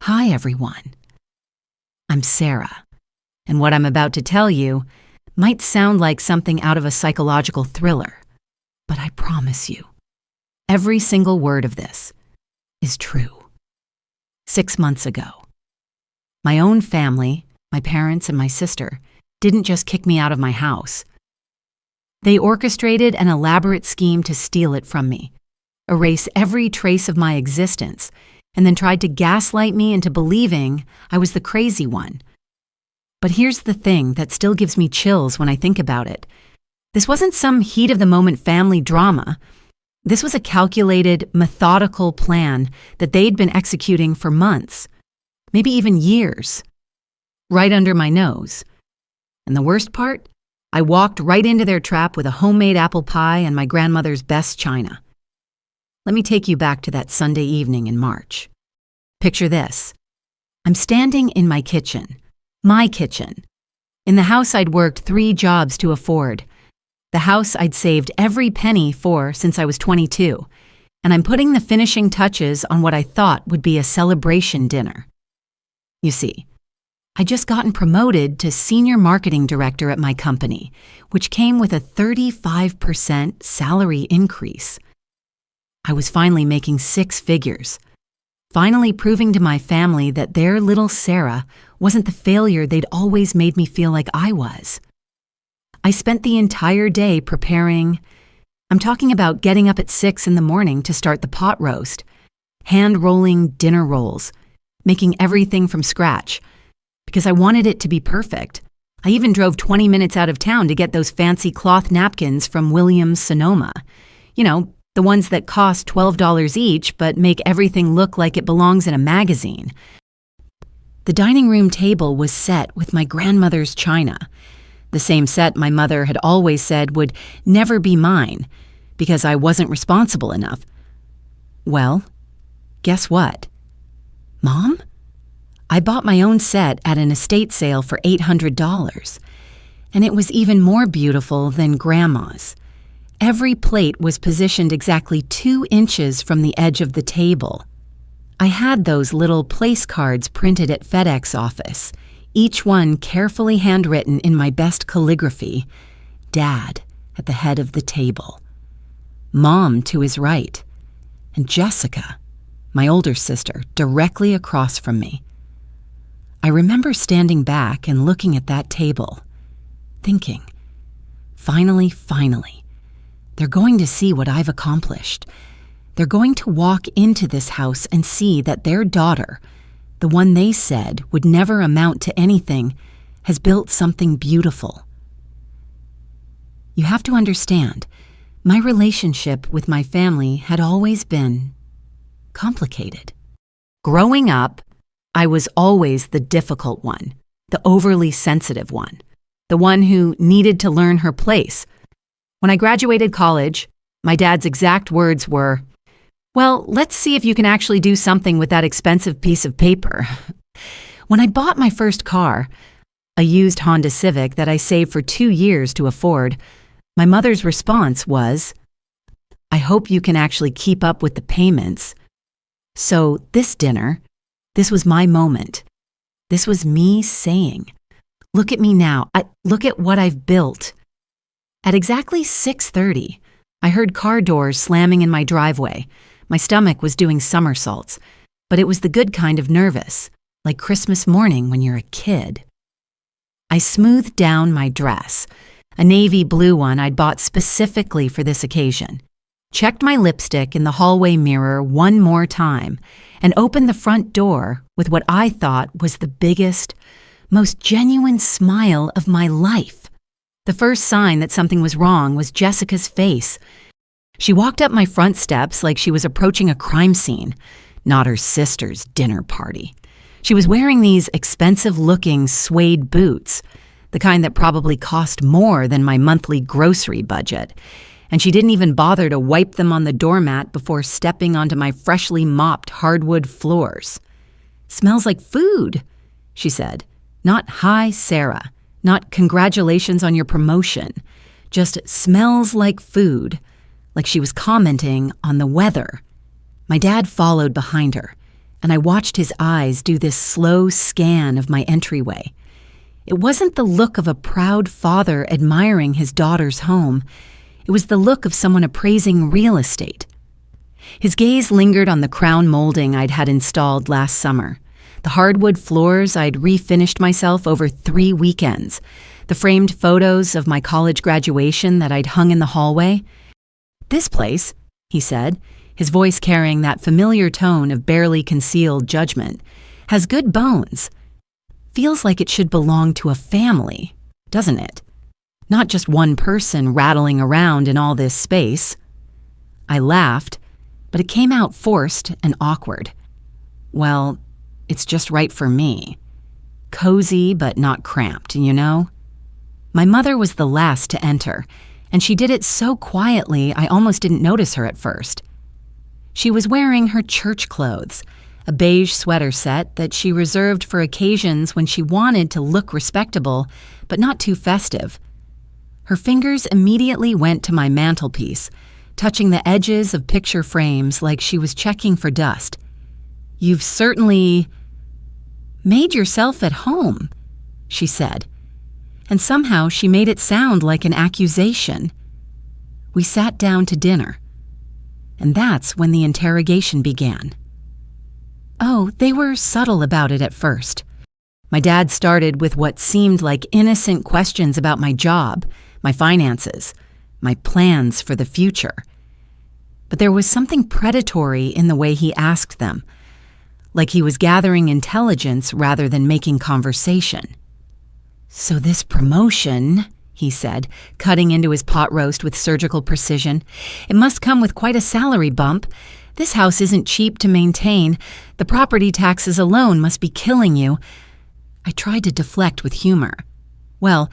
Hi, everyone. I'm Sarah, and what I'm about to tell you might sound like something out of a psychological thriller, but I promise you, every single word of this is true. 6 months ago, my own family, my parents and my sister, didn't just kick me out of my house. They orchestrated an elaborate scheme to steal it from me, erase every trace of my existence, and then tried to gaslight me into believing I was the crazy one. But here's the thing that still gives me chills when I think about it. This wasn't some heat-of-the-moment family drama. This was a calculated, methodical plan that they'd been executing for months, maybe even years, right under my nose. And the worst part? I walked right into their trap with a homemade apple pie and my grandmother's best china. Let me take you back to that Sunday evening in March. Picture this. I'm standing in my kitchen, in the house I'd worked 3 jobs to afford, the house I'd saved every penny for since I was 22, and I'm putting the finishing touches on what I thought would be a celebration dinner. You see, I'd just gotten promoted to senior marketing director at my company, which came with a 35% salary increase. I was finally making 6 figures, finally proving to my family that their little Sarah wasn't the failure they'd always made me feel like I was. I spent the entire day preparing. I'm talking about getting up at 6 in the morning to start the pot roast, hand-rolling dinner rolls, making everything from scratch, because I wanted it to be perfect. I even drove 20 minutes out of town to get those fancy cloth napkins from Williams-Sonoma. You know, the ones that cost $12 each but make everything look like it belongs in a magazine. The dining room table was set with my grandmother's china, the same set my mother had always said would never be mine because I wasn't responsible enough. Well, guess what? Mom? I bought my own set at an estate sale for $800, and it was even more beautiful than Grandma's. Every plate was positioned exactly 2 inches from the edge of the table. I had those little place cards printed at FedEx office, each one carefully handwritten in my best calligraphy. Dad at the head of the table, Mom to his right, and Jessica, my older sister, directly across from me. I remember standing back and looking at that table, thinking, finally, they're going to see what I've accomplished. They're going to walk into this house and see that their daughter, the one they said would never amount to anything, has built something beautiful. You have to understand, my relationship with my family had always been complicated. Growing up, I was always the difficult one, the overly sensitive one, the one who needed to learn her place. When I graduated college, my dad's exact words were, "Well, let's see if you can actually do something with that expensive piece of paper." When I bought my first car, a used Honda Civic that I saved for 2 years to afford, my mother's response was, "I hope you can actually keep up with the payments." So this dinner, this was my moment. This was me saying, "Look at me now. Look at what I've built." At exactly 6:30, I heard car doors slamming in my driveway. My stomach was doing somersaults, but it was the good kind of nervous, like Christmas morning when you're a kid. I smoothed down my dress, a navy blue one I'd bought specifically for this occasion, checked my lipstick in the hallway mirror one more time, and opened the front door with what I thought was the biggest, most genuine smile of my life. The first sign that something was wrong was Jessica's face. She walked up my front steps like she was approaching a crime scene, not her sister's dinner party. She was wearing these expensive-looking suede boots, the kind that probably cost more than my monthly grocery budget, and she didn't even bother to wipe them on the doormat before stepping onto my freshly mopped hardwood floors. "Smells like food," she said. Not "Hi, Sarah." Not "Congratulations on your promotion." Just "smells like food," like she was commenting on the weather. My dad followed behind her, and I watched his eyes do this slow scan of my entryway. It wasn't the look of a proud father admiring his daughter's home. It was the look of someone appraising real estate. His gaze lingered on the crown molding I'd had installed last summer, the hardwood floors I'd refinished myself over 3 weekends, the framed photos of my college graduation that I'd hung in the hallway. "This place," he said, his voice carrying that familiar tone of barely concealed judgment, "has good bones. Feels like it should belong to a family, doesn't it? Not just one person rattling around in all this space." I laughed, but it came out forced and awkward. "Well, it's just right for me. Cozy but not cramped, you know?" My mother was the last to enter, and she did it so quietly I almost didn't notice her at first. She was wearing her church clothes, a beige sweater set that she reserved for occasions when she wanted to look respectable but not too festive. Her fingers immediately went to my mantelpiece, touching the edges of picture frames like she was checking for dust. "You've certainly made yourself at home," she said, and somehow she made it sound like an accusation. We sat down to dinner, and that's when the interrogation began. Oh, they were subtle about it at first. My dad started with what seemed like innocent questions about my job, my finances, my plans for the future. But there was something predatory in the way he asked them, like he was gathering intelligence rather than making conversation. "So this promotion," he said, cutting into his pot roast with surgical precision, "it must come with quite a salary bump. This house isn't cheap to maintain. The property taxes alone must be killing you." I tried to deflect with humor. "Well,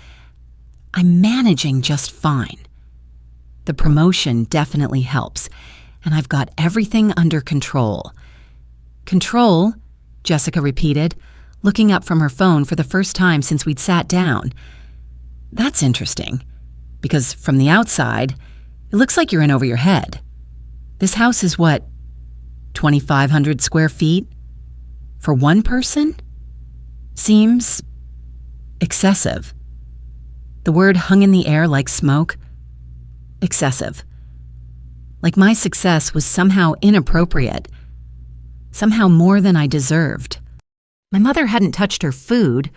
I'm managing just fine. The promotion definitely helps, and I've got everything under control." "Control?" Jessica repeated, looking up from her phone for the first time since we'd sat down. "That's interesting, because from the outside, it looks like you're in over your head. This house is what, 2,500 square feet? For one person? Seems excessive." The word hung in the air like smoke. Excessive. Like my success was somehow inappropriate, somehow more than I deserved. My mother hadn't touched her food.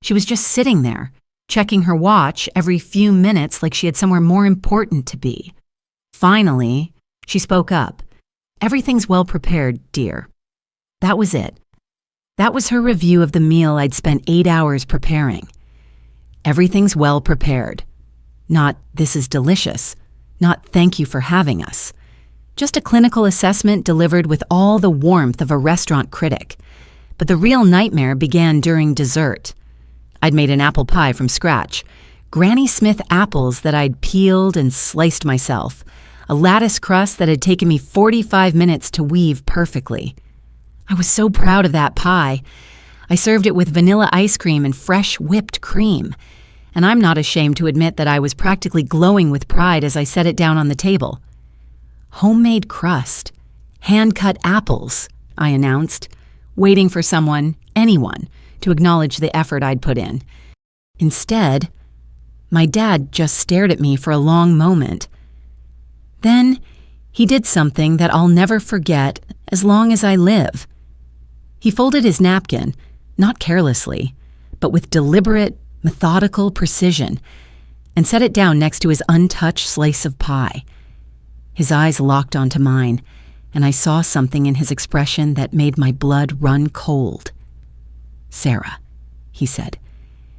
She was just sitting there, checking her watch every few minutes like she had somewhere more important to be. Finally, she spoke up. "Everything's well prepared, dear." That was it. That was her review of the meal I'd spent 8 hours preparing. Everything's well prepared. Not, "This is delicious." Not, "Thank you for having us." Just a clinical assessment delivered with all the warmth of a restaurant critic. But the real nightmare began during dessert. I'd made an apple pie from scratch, Granny Smith apples that I'd peeled and sliced myself, a lattice crust that had taken me 45 minutes to weave perfectly. I was so proud of that pie. I served it with vanilla ice cream and fresh whipped cream, and I'm not ashamed to admit that I was practically glowing with pride as I set it down on the table. "Homemade crust, hand-cut apples," I announced, waiting for someone, anyone, to acknowledge the effort I'd put in. Instead, my dad just stared at me for a long moment. Then, he did something that I'll never forget as long as I live. He folded his napkin, not carelessly, but with deliberate, methodical precision, and set it down next to his untouched slice of pie. His eyes locked onto mine, and I saw something in his expression that made my blood run cold. "Sarah," he said,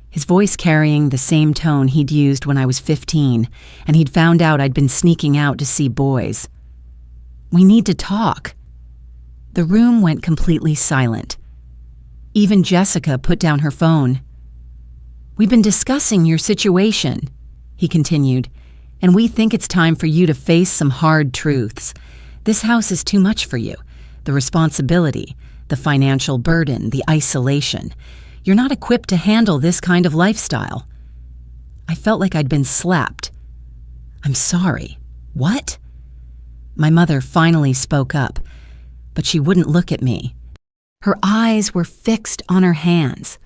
his voice carrying the same tone he'd used when I was 15, and he'd found out I'd been sneaking out to see boys. "We need to talk." The room went completely silent. Even Jessica put down her phone. "We've been discussing your situation," he continued, "and we think it's time for you to face some hard truths. This house is too much for you. The responsibility, the financial burden, the isolation. You're not equipped to handle this kind of lifestyle." I felt like I'd been slapped. "I'm sorry. What?" My mother finally spoke up, but she wouldn't look at me. Her eyes were fixed on her hands,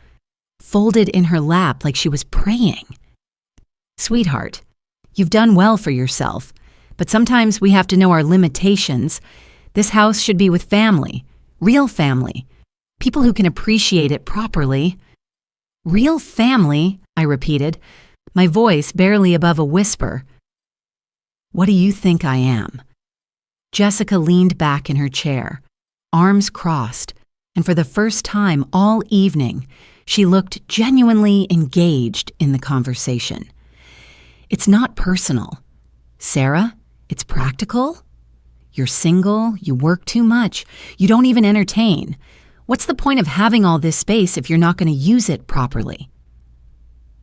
folded in her lap like she was praying. "Sweetheart, you've done well for yourself, but sometimes we have to know our limitations. This house should be with family, real family, people who can appreciate it properly." "Real family," I repeated, my voice barely above a whisper. "What do you think I am?" Jessica leaned back in her chair, arms crossed, and for the first time all evening, she looked genuinely engaged in the conversation. "It's not personal. Sarah, it's practical. You're single, you work too much, you don't even entertain. What's the point of having all this space if you're not going to use it properly?"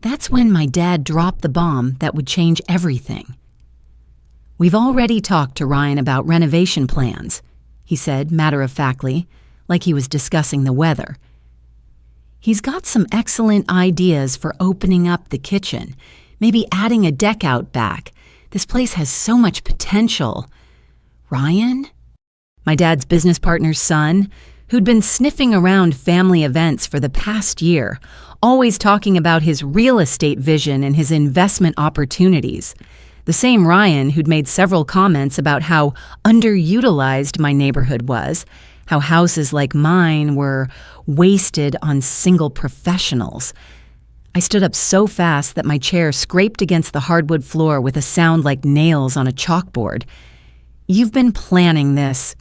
That's when my dad dropped the bomb that would change everything. "We've already talked to Ryan about renovation plans," he said matter-of-factly, like he was discussing the weather. "He's got some excellent ideas for opening up the kitchen, maybe adding a deck out back. This place has so much potential." "Ryan?" My dad's business partner's son, who'd been sniffing around family events for the past year, always talking about his real estate vision and his investment opportunities. The same Ryan who'd made several comments about how underutilized my neighborhood was, how houses like mine were wasted on single professionals. I stood up so fast that my chair scraped against the hardwood floor with a sound like nails on a chalkboard. You've been planning this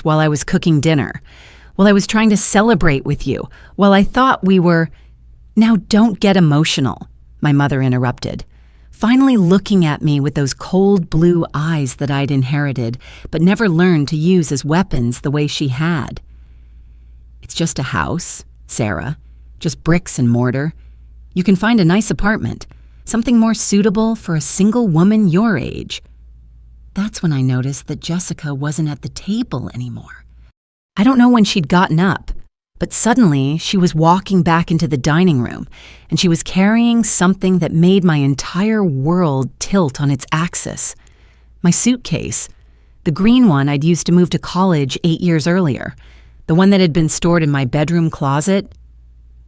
while I was cooking dinner, while I was trying to celebrate with you, while I thought we were—" "Now don't get emotional," my mother interrupted, finally looking at me with those cold blue eyes that I'd inherited but never learned to use as weapons the way she had. "It's just a house, Sarah, just bricks and mortar. You can find a nice apartment, something more suitable for a single woman your age." That's when I noticed that Jessica wasn't at the table anymore. I don't know when she'd gotten up, but suddenly she was walking back into the dining room, and she was carrying something that made my entire world tilt on its axis. My suitcase, the green one I'd used to move to college 8 years earlier, the one that had been stored in my bedroom closet.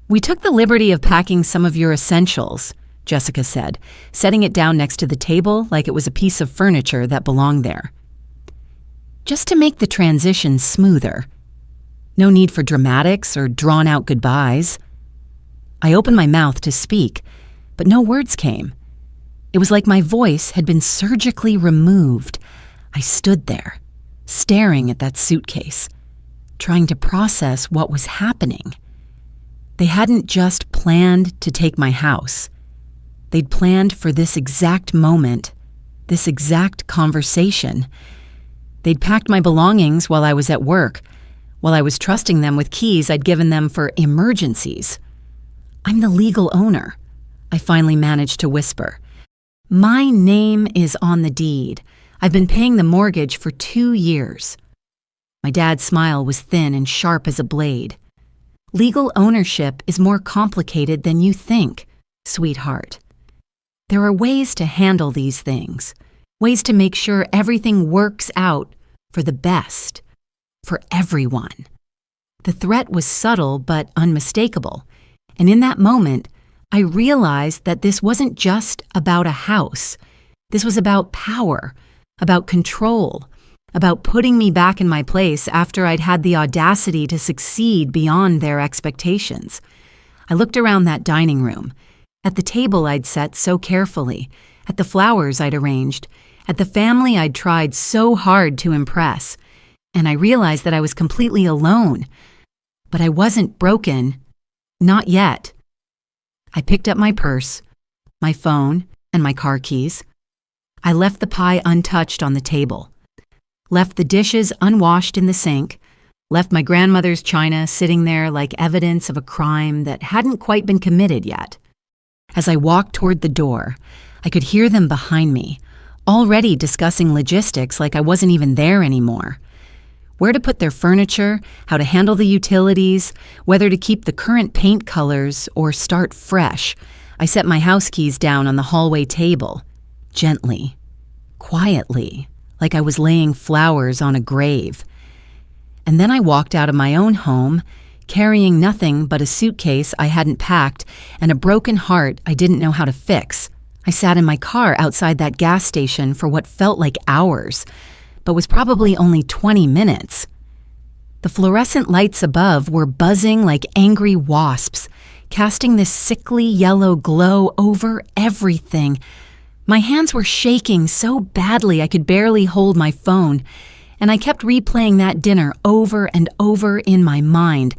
"We took the liberty of packing some of your essentials," Jessica said, setting it down next to the table like it was a piece of furniture that belonged there. "Just to make the transition smoother. No need for dramatics or drawn-out goodbyes." I opened my mouth to speak, but no words came. It was like my voice had been surgically removed. I stood there, staring at that suitcase, trying to process what was happening. They hadn't just planned to take my house. They'd planned for this exact moment, this exact conversation. They'd packed my belongings while I was at work, while I was trusting them with keys I'd given them for emergencies. "I'm the legal owner," I finally managed to whisper. "My name is on the deed. I've been paying the mortgage for 2 years. My dad's smile was thin and sharp as a blade. "Legal ownership is more complicated than you think, sweetheart. There are ways to handle these things, ways to make sure everything works out for the best, for everyone." The threat was subtle but unmistakable, and in that moment, I realized that this wasn't just about a house. This was about power, about control, about putting me back in my place after I'd had the audacity to succeed beyond their expectations. I looked around that dining room, at the table I'd set so carefully, at the flowers I'd arranged, at the family I'd tried so hard to impress, and I realized that I was completely alone. But I wasn't broken. Not yet. I picked up my purse, my phone, and my car keys. I left the pie untouched on the table, left the dishes unwashed in the sink, left my grandmother's china sitting there like evidence of a crime that hadn't quite been committed yet. As I walked toward the door, I could hear them behind me, already discussing logistics like I wasn't even there anymore. Where to put their furniture, how to handle the utilities, whether to keep the current paint colors or start fresh. I set my house keys down on the hallway table, gently, quietly, like I was laying flowers on a grave. And then I walked out of my own home, carrying nothing but a suitcase I hadn't packed and a broken heart I didn't know how to fix. I sat in my car outside that gas station for what felt like hours, but was probably only 20 minutes. The fluorescent lights above were buzzing like angry wasps, casting this sickly yellow glow over everything. My hands were shaking so badly I could barely hold my phone, and I kept replaying that dinner over and over in my mind,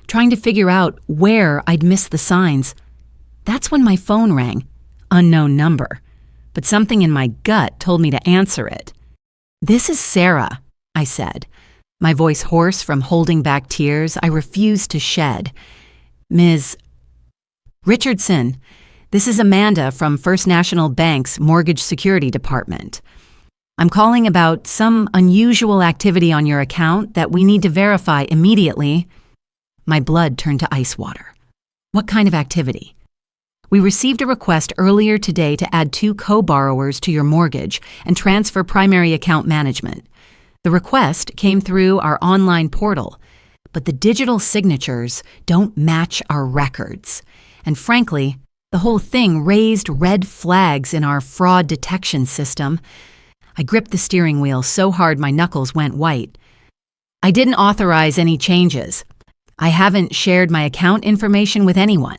trying to figure out where I'd missed the signs. That's when my phone rang. Unknown number. But something in my gut told me to answer it. "This is Sarah," I said, my voice hoarse from holding back tears I refused to shed. "Ms. Richardson, this is Amanda from First National Bank's Mortgage Security Department. I'm calling about some unusual activity on your account that we need to verify immediately." My blood turned to ice water. "What kind of activity?" "We received a request earlier today to add 2 co-borrowers to your mortgage and transfer primary account management. The request came through our online portal, but the digital signatures don't match our records. And frankly, the whole thing raised red flags in our fraud detection system." I gripped the steering wheel so hard my knuckles went white. "I didn't authorize any changes. I haven't shared my account information with anyone."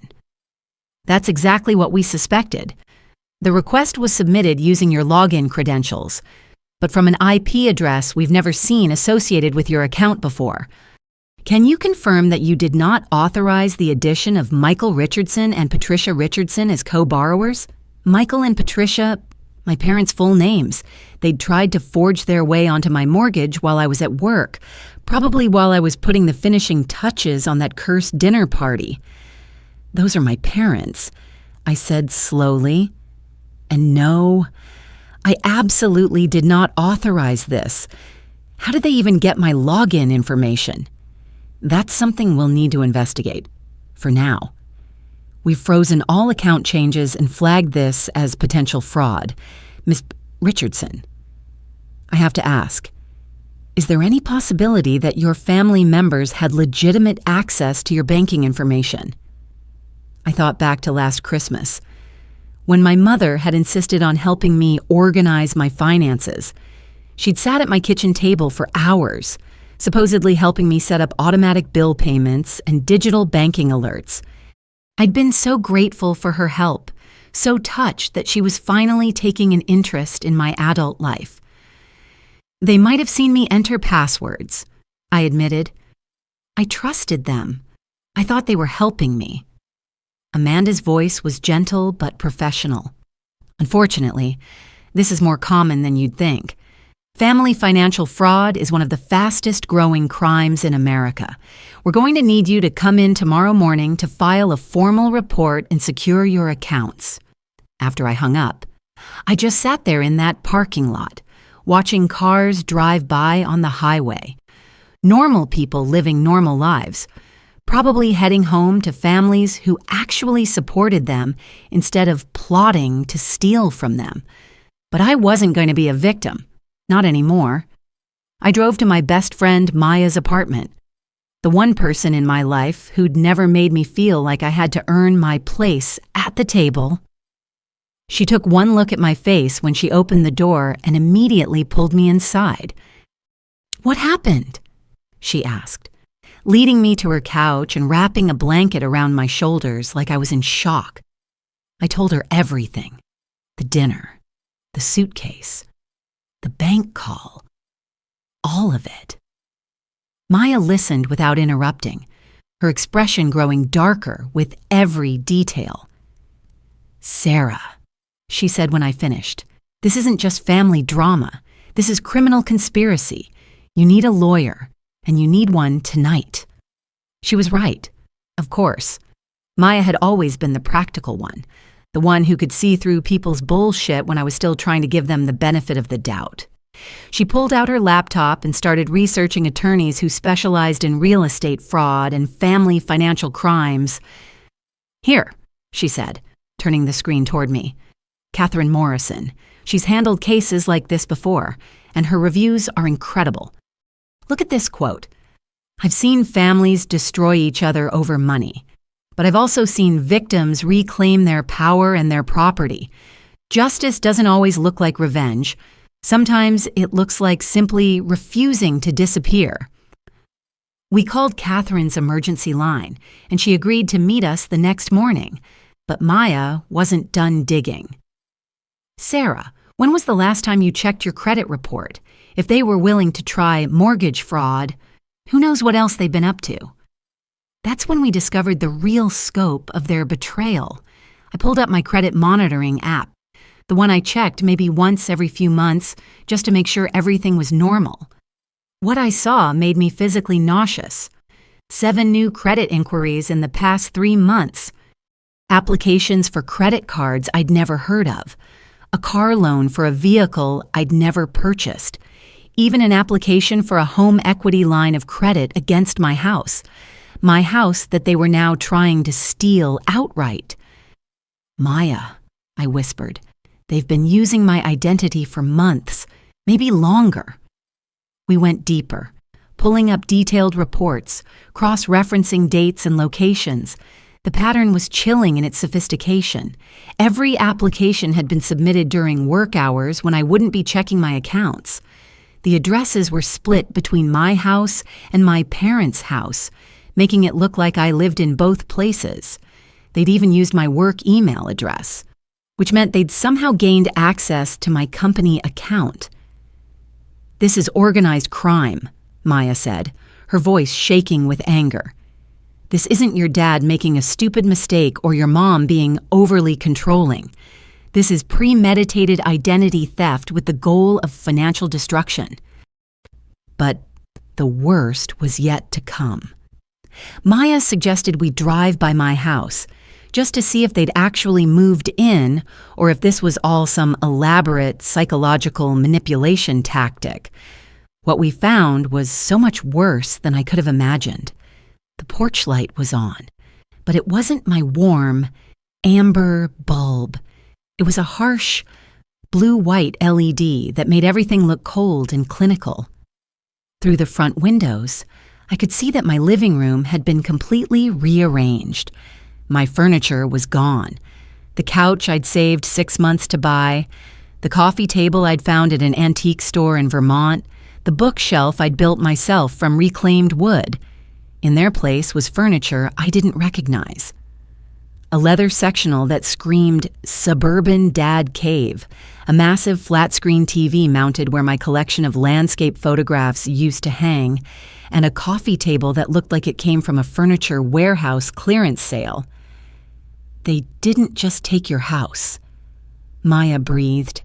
"That's exactly what we suspected. The request was submitted using your login credentials, but from an IP address we've never seen associated with your account before. Can you confirm that you did not authorize the addition of Michael Richardson and Patricia Richardson as co-borrowers?" Michael and Patricia, my parents' full names. They'd tried to forge their way onto my mortgage while I was at work, probably while I was putting the finishing touches on that cursed dinner party. "Those are my parents," I said slowly. "And no, I absolutely did not authorize this. How did they even get my login information?" "That's something we'll need to investigate. For now. We've frozen all account changes and flagged this as potential fraud. Miss Richardson, I have to ask, is there any possibility that your family members had legitimate access to your banking information?" I thought back to last Christmas, when my mother had insisted on helping me organize my finances. She'd sat at my kitchen table for hours, supposedly helping me set up automatic bill payments and digital banking alerts. I'd been so grateful for her help, so touched that she was finally taking an interest in my adult life. "They might have seen me enter passwords," I admitted. "I trusted them. I thought they were helping me." Amanda's voice was gentle but professional. "Unfortunately, this is more common than you'd think. Family financial fraud is one of the fastest growing crimes in America. We're going to need you to come in tomorrow morning to file a formal report and secure your accounts." After I hung up, I just sat there in that parking lot, watching cars drive by on the highway. Normal people living normal lives, probably heading home to families who actually supported them instead of plotting to steal from them. But I wasn't going to be a victim. Not anymore. I drove to my best friend Maya's apartment, the one person in my life who'd never made me feel like I had to earn my place at the table. She took one look at my face when she opened the door and immediately pulled me inside. "What happened?" she asked, leading me to her couch and wrapping a blanket around my shoulders like I was in shock. I told her everything. The dinner, the suitcase, the bank call, all of it. Maya listened without interrupting, her expression growing darker with every detail. "Sarah," she said when I finished, "this isn't just family drama. This is criminal conspiracy. You need a lawyer, and you need one tonight." She was right, of course. Maya had always been the practical one, the one who could see through people's bullshit when I was still trying to give them the benefit of the doubt. She pulled out her laptop and started researching attorneys who specialized in real estate fraud and family financial crimes. "Here," she said, turning the screen toward me. "Catherine Morrison. She's handled cases like this before, and her reviews are incredible. Look at this quote. I've seen families destroy each other over money, but I've also seen victims reclaim their power and their property. Justice doesn't always look like revenge. Sometimes it looks like simply refusing to disappear. We called Catherine's emergency line, and she agreed to meet us the next morning, but Maya wasn't done digging. "Sarah, when was the last time you checked your credit report? If they were willing to try mortgage fraud, who knows what else they've been up to?" That's when we discovered the real scope of their betrayal. I pulled up my credit monitoring app, the one I checked maybe once every few months just to make sure everything was normal. What I saw made me physically nauseous. 7 new credit inquiries in the past 3 months. Applications for credit cards I'd never heard of. A car loan for a vehicle I'd never purchased. Even an application for a home equity line of credit against my house. My house that they were now trying to steal outright. "Maya," I whispered, "they've been using my identity for months, maybe longer." We went deeper, pulling up detailed reports, cross-referencing dates and locations. The pattern was chilling in its sophistication. Every application had been submitted during work hours when I wouldn't be checking my accounts. The addresses were split between my house and my parents' house, making it look like I lived in both places. They'd even used my work email address, which meant they'd somehow gained access to my company account. "This is organized crime," Maya said, her voice shaking with anger. "This isn't your dad making a stupid mistake or your mom being overly controlling. This is premeditated identity theft with the goal of financial destruction." But the worst was yet to come. Maya suggested we drive by my house, just to see if they'd actually moved in or if this was all some elaborate psychological manipulation tactic. What we found was so much worse than I could have imagined. The porch light was on, but it wasn't my warm, amber bulb. It was a harsh, blue-white LED that made everything look cold and clinical. Through the front windows, I could see that my living room had been completely rearranged. My furniture was gone. The couch I'd saved 6 months to buy, the coffee table I'd found at an antique store in Vermont, the bookshelf I'd built myself from reclaimed wood. In their place was furniture I didn't recognize. A leather sectional that screamed suburban dad cave, a massive flat-screen TV mounted where my collection of landscape photographs used to hang, and a coffee table that looked like it came from a furniture warehouse clearance sale. "They didn't just take your house," Maya breathed.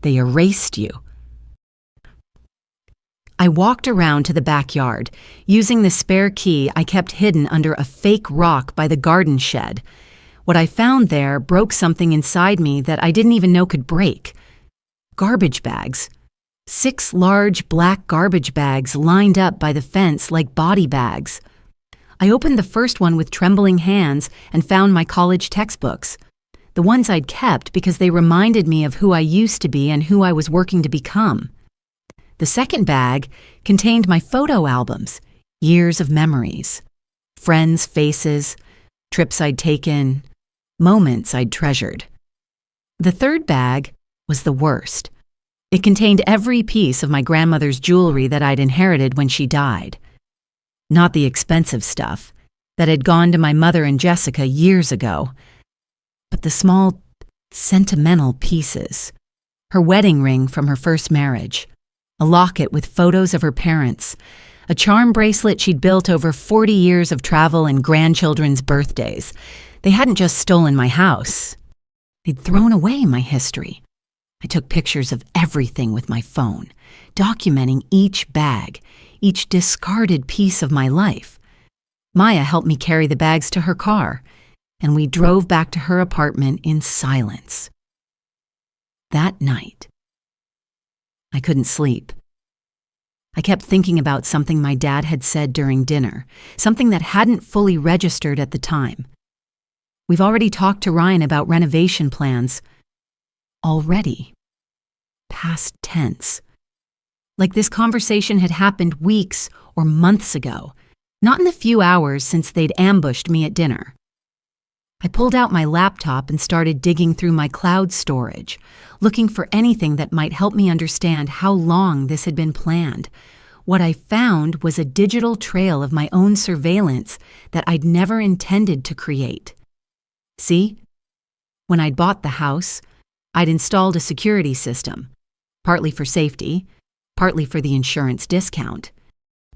"They erased you." I walked around to the backyard, using the spare key I kept hidden under a fake rock by the garden shed. What I found there broke something inside me that I didn't even know could break. Garbage bags. 6 large black garbage bags lined up by the fence like body bags. I opened the first one with trembling hands and found my college textbooks, the ones I'd kept because they reminded me of who I used to be and who I was working to become. The second bag contained my photo albums, years of memories, friends' faces, trips I'd taken, moments I'd treasured. The third bag was the worst. It contained every piece of my grandmother's jewelry that I'd inherited when she died. Not the expensive stuff that had gone to my mother and Jessica years ago, but the small, sentimental pieces. Her wedding ring from her first marriage, a locket with photos of her parents, a charm bracelet she'd built over 40 years of travel and grandchildren's birthdays. They hadn't just stolen my house. They'd thrown away my history. I took pictures of everything with my phone, documenting each bag, each discarded piece of my life. Maya helped me carry the bags to her car, and we drove back to her apartment in silence. That night, I couldn't sleep. I kept thinking about something my dad had said during dinner, something that hadn't fully registered at the time. We've already talked to Ryan about renovation plans. Already. Past tense. like this conversation had happened weeks or months ago, not in the few hours since they'd ambushed me at dinner. I pulled out my laptop and started digging through my cloud storage, looking for anything that might help me understand how long this had been planned. What I found was a digital trail of my own surveillance that I'd never intended to create. See? When I'd bought the house, I'd installed a security system, partly for safety, partly for the insurance discount.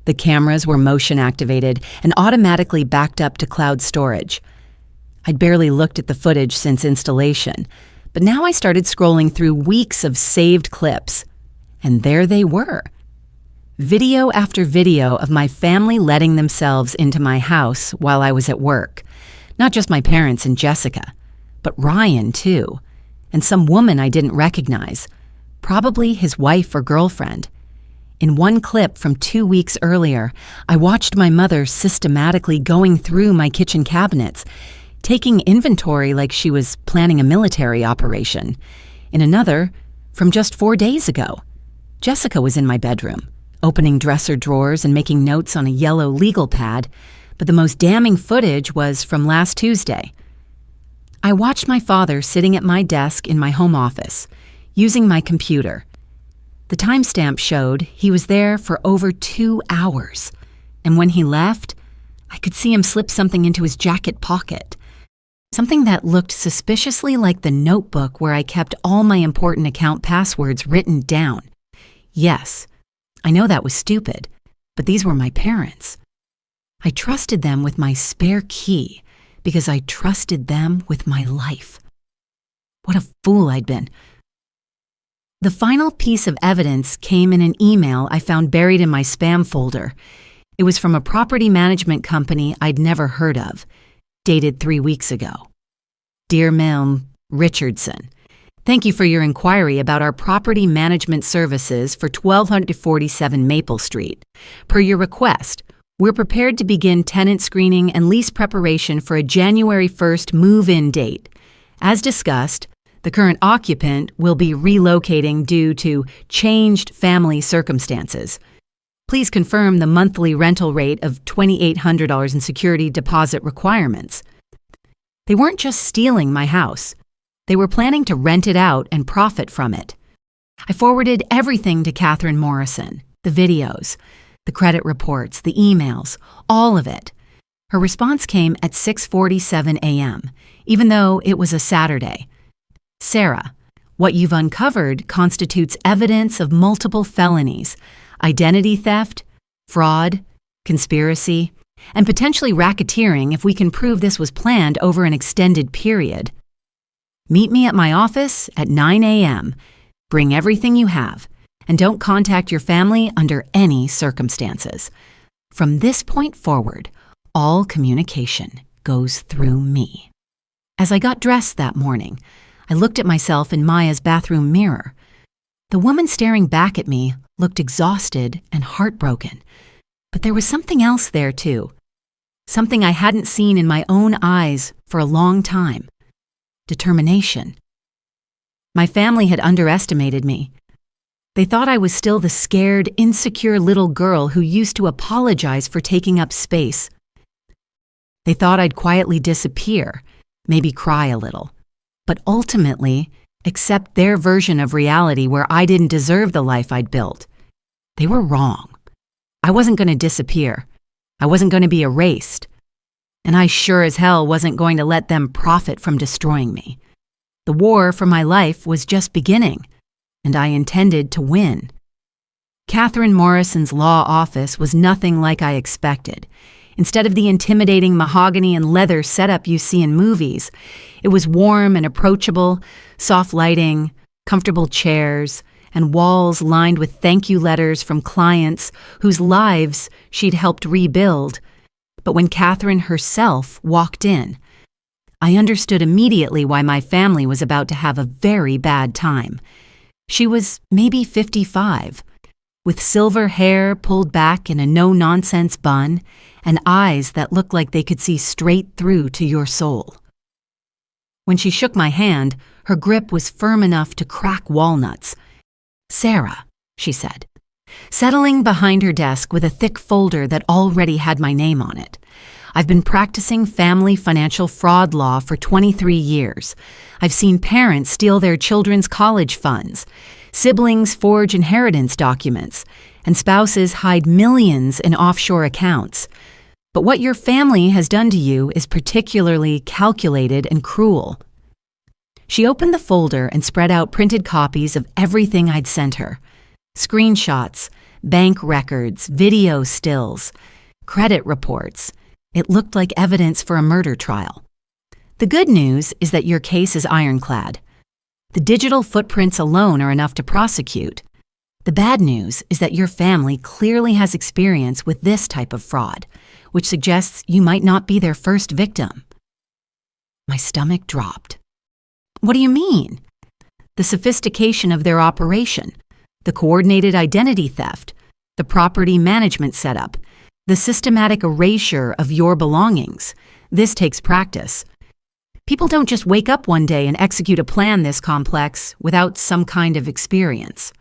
The cameras were motion activated and automatically backed up to cloud storage. I'd barely looked at the footage since installation, but now I started scrolling through weeks of saved clips, and there they were. Video after video of my family letting themselves into my house while I was at work. Not just my parents and Jessica, but Ryan too, and some woman I didn't recognize, probably his wife or girlfriend. In one clip from 2 weeks earlier, I watched my mother systematically going through my kitchen cabinets, taking inventory like she was planning a military operation. In another, from just 4 days ago, Jessica was in my bedroom, opening dresser drawers and making notes on a yellow legal pad, but the most damning footage was from last Tuesday. I watched my father sitting at my desk in my home office, using my computer. The timestamp showed he was there for over 2 hours, and when he left, I could see him slip something into his jacket pocket. Something that looked suspiciously like the notebook where I kept all my important account passwords written down. Yes, I know that was stupid, but these were my parents. I trusted them with my spare key because I trusted them with my life. What a fool I'd been. The final piece of evidence came in an email I found buried in my spam folder. It was from a property management company I'd never heard of, dated 3 weeks ago. Dear Milne Richardson, thank you for your inquiry about our property management services for 1247 Maple Street. Per your request, we're prepared to begin tenant screening and lease preparation for a January 1st move-in date. As discussed, the current occupant will be relocating due to changed family circumstances. Please confirm the monthly rental rate of $2,800 in security deposit requirements. They weren't just stealing my house. They were planning to rent it out and profit from it. I forwarded everything to Catherine Morrison, the videos, the credit reports, the emails, all of it. Her response came at 6:47 a.m., even though it was a Saturday. Sarah, what you've uncovered constitutes evidence of multiple felonies, identity theft, fraud, conspiracy, and potentially racketeering if we can prove this was planned over an extended period. Meet me at my office at 9 a.m. Bring everything you have, and don't contact your family under any circumstances. From this point forward, all communication goes through me. As I got dressed that morning, I looked at myself in Maya's bathroom mirror. The woman staring back at me looked exhausted and heartbroken, but there was something else there too. Something I hadn't seen in my own eyes for a long time. Determination. My family had underestimated me. They thought I was still the scared, insecure little girl who used to apologize for taking up space. They thought I'd quietly disappear, maybe cry a little, but ultimately accept their version of reality where I didn't deserve the life I'd built. They were wrong. I wasn't going to disappear. I wasn't going to be erased. And I sure as hell wasn't going to let them profit from destroying me. The war for my life was just beginning, and I intended to win. Catherine Morrison's law office was nothing like I expected. Instead of the intimidating mahogany and leather setup you see in movies, it was warm and approachable, soft lighting, comfortable chairs, and walls lined with thank you letters from clients whose lives she'd helped rebuild. But when Catherine herself walked in, I understood immediately why my family was about to have a very bad time. She was maybe 55, with silver hair pulled back in a no-nonsense bun and eyes that looked like they could see straight through to your soul. When she shook my hand, her grip was firm enough to crack walnuts. "Sarah," she said, settling behind her desk with a thick folder that already had my name on it. I've been practicing family financial fraud law for 23 years. I've seen parents steal their children's college funds, siblings forge inheritance documents, and spouses hide millions in offshore accounts. But what your family has done to you is particularly calculated and cruel. She opened the folder and spread out printed copies of everything I'd sent her. Screenshots, bank records, video stills, credit reports. It looked like evidence for a murder trial. The good news is that your case is ironclad. The digital footprints alone are enough to prosecute. The bad news is that your family clearly has experience with this type of fraud, which suggests you might not be their first victim. My stomach dropped. What do you mean? The sophistication of their operation, the coordinated identity theft, the property management setup, the systematic erasure of your belongings. This takes practice. People don't just wake up one day and execute a plan this complex without some kind of experience.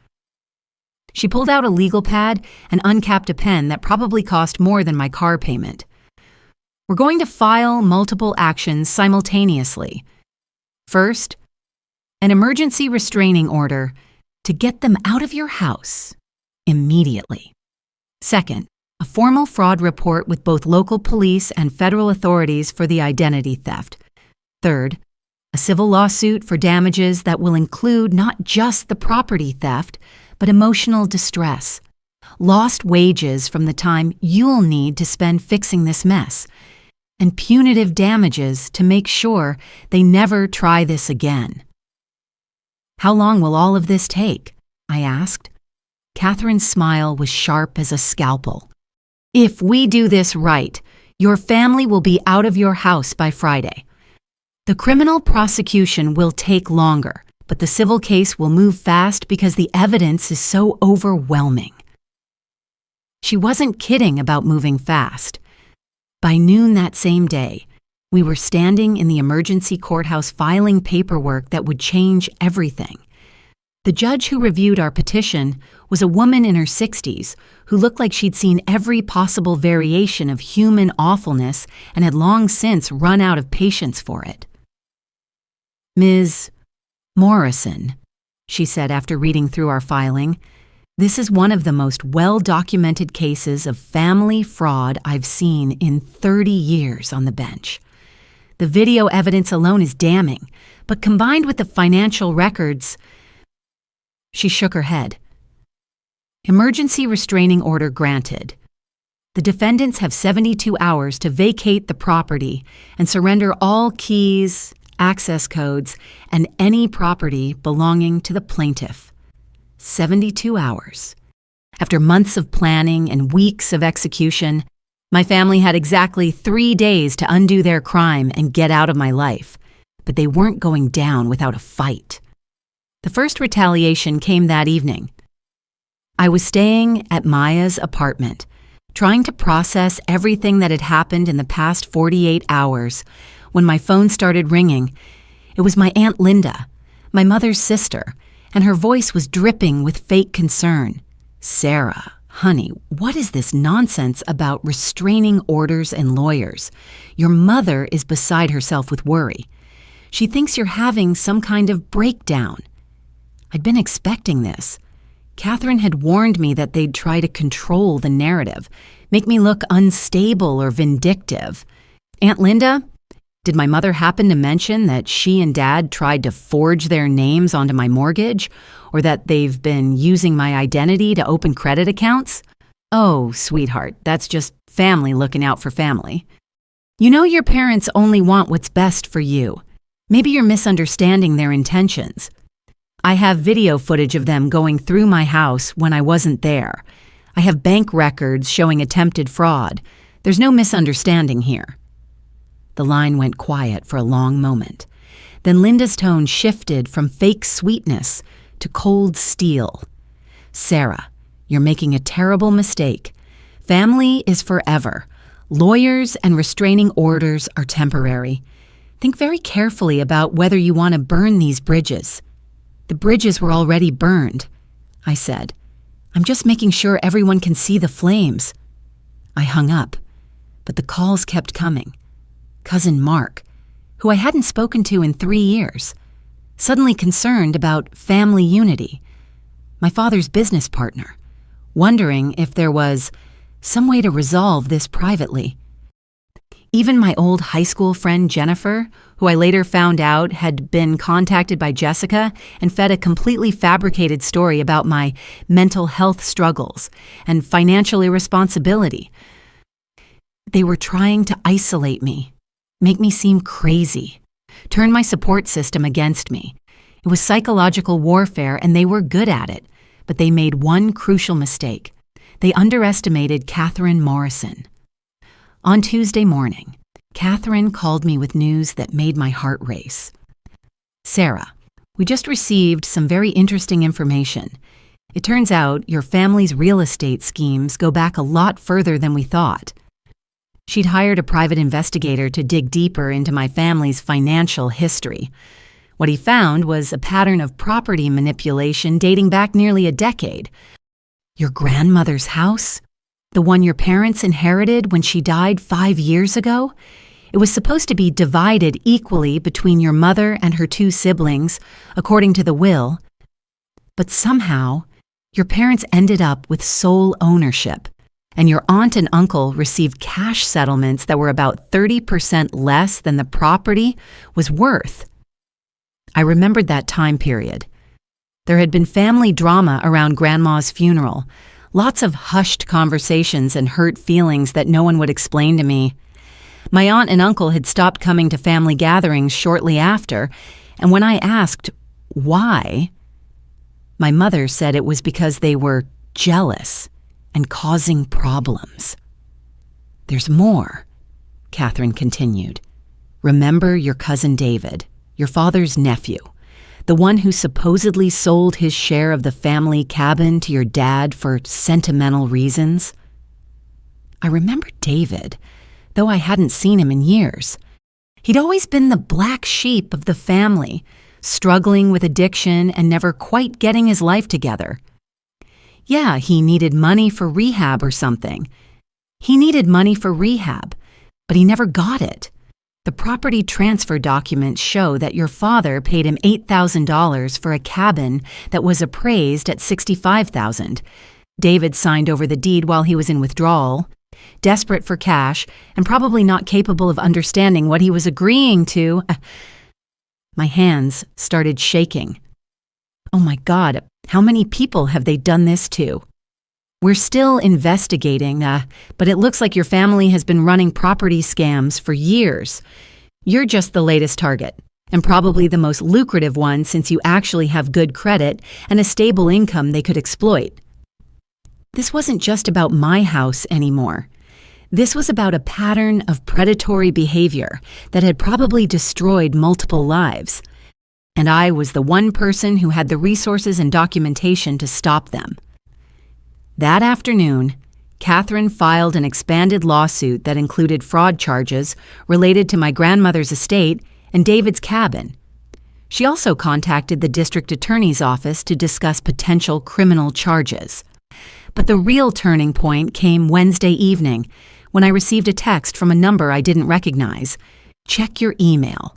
She pulled out a legal pad and uncapped a pen that probably cost more than my car payment. We're going to file multiple actions simultaneously. First, an emergency restraining order to get them out of your house immediately. Second, a formal fraud report with both local police and federal authorities for the identity theft. Third, a civil lawsuit for damages that will include not just the property theft, but emotional distress, lost wages from the time you'll need to spend fixing this mess, and punitive damages to make sure they never try this again. How long will all of this take? I asked. Catherine's smile was sharp as a scalpel. If we do this right, your family will be out of your house by Friday. The criminal prosecution will take longer, but the civil case will move fast because the evidence is so overwhelming. She wasn't kidding about moving fast. By noon that same day, we were standing in the emergency courthouse filing paperwork that would change everything. The judge who reviewed our petition was a woman in her 60s who looked like she'd seen every possible variation of human awfulness and had long since run out of patience for it. Ms. Morrison, she said after reading through our filing, this is one of the most well-documented cases of family fraud I've seen in 30 years on the bench. The video evidence alone is damning, but combined with the financial records... She shook her head. Emergency restraining order granted. The defendants have 72 hours to vacate the property and surrender all keys, access codes, and any property belonging to the plaintiff. 72 hours. After months of planning and weeks of execution, my family had exactly 3 days to undo their crime and get out of my life, but they weren't going down without a fight. The first retaliation came that evening. I was staying at Maya's apartment, trying to process everything that had happened in the past 48 hours, when my phone started ringing. It was my Aunt Linda, my mother's sister, and her voice was dripping with fake concern. Sarah, honey, what is this nonsense about restraining orders and lawyers? Your mother is beside herself with worry. She thinks you're having some kind of breakdown. I'd been expecting this. Catherine had warned me that they'd try to control the narrative, make me look unstable or vindictive. Aunt Linda, did my mother happen to mention that she and Dad tried to forge their names onto my mortgage, or that they've been using my identity to open credit accounts? Oh, sweetheart, that's just family looking out for family. You know your parents only want what's best for you. Maybe you're misunderstanding their intentions. I have video footage of them going through my house when I wasn't there. I have bank records showing attempted fraud. There's no misunderstanding here. The line went quiet for a long moment. Then Linda's tone shifted from fake sweetness to cold steel. Sarah, you're making a terrible mistake. Family is forever. Lawyers and restraining orders are temporary. Think very carefully about whether you want to burn these bridges. The bridges were already burned, I said. I'm just making sure everyone can see the flames." I hung up, but the calls kept coming. Cousin Mark, who I hadn't spoken to in 3 years, suddenly concerned about family unity. My father's business partner, wondering if there was some way to resolve this privately. Even my old high school friend Jennifer, who I later found out had been contacted by Jessica and fed a completely fabricated story about my mental health struggles and financial irresponsibility. They were trying to isolate me, make me seem crazy, turn my support system against me. It was psychological warfare, and they were good at it, but they made one crucial mistake. They underestimated Catherine Morrison. On Tuesday morning, Catherine called me with news that made my heart race. "Sarah, we just received some very interesting information. It turns out your family's real estate schemes go back a lot further than we thought." She'd hired a private investigator to dig deeper into my family's financial history. What he found was a pattern of property manipulation dating back nearly a decade. Your grandmother's house? The one your parents inherited when she died 5 years ago? It was supposed to be divided equally between your mother and her 2 siblings, according to the will. But somehow, your parents ended up with sole ownership, and your aunt and uncle received cash settlements that were about 30% less than the property was worth. I remembered that time period. There had been family drama around Grandma's funeral, lots of hushed conversations and hurt feelings that no one would explain to me. My aunt and uncle had stopped coming to family gatherings shortly after, and when I asked why, my mother said it was because they were jealous and causing problems. "There's more," Catherine continued. "Remember your cousin David, your father's nephew, the one who supposedly sold his share of the family cabin to your dad for sentimental reasons?" I remembered David, though I hadn't seen him in years. He'd always been the black sheep of the family, struggling with addiction and never quite getting his life together. Yeah, he needed money for rehab or something. He needed money for rehab, but he never got it. The property transfer documents show that your father paid him $8,000 for a cabin that was appraised at $65,000. David signed over the deed while he was in withdrawal, desperate for cash and probably not capable of understanding what he was agreeing to. My hands started shaking. Oh my God, how many people have they done this to? "We're still investigating, but it looks like your family has been running property scams for years. You're just the latest target, and probably the most lucrative one since you actually have good credit and a stable income they could exploit." This wasn't just about my house anymore. This was about a pattern of predatory behavior that had probably destroyed multiple lives. And I was the one person who had the resources and documentation to stop them. That afternoon, Catherine filed an expanded lawsuit that included fraud charges related to my grandmother's estate and David's cabin. She also contacted the district attorney's office to discuss potential criminal charges. But the real turning point came Wednesday evening when I received a text from a number I didn't recognize. "Check your email.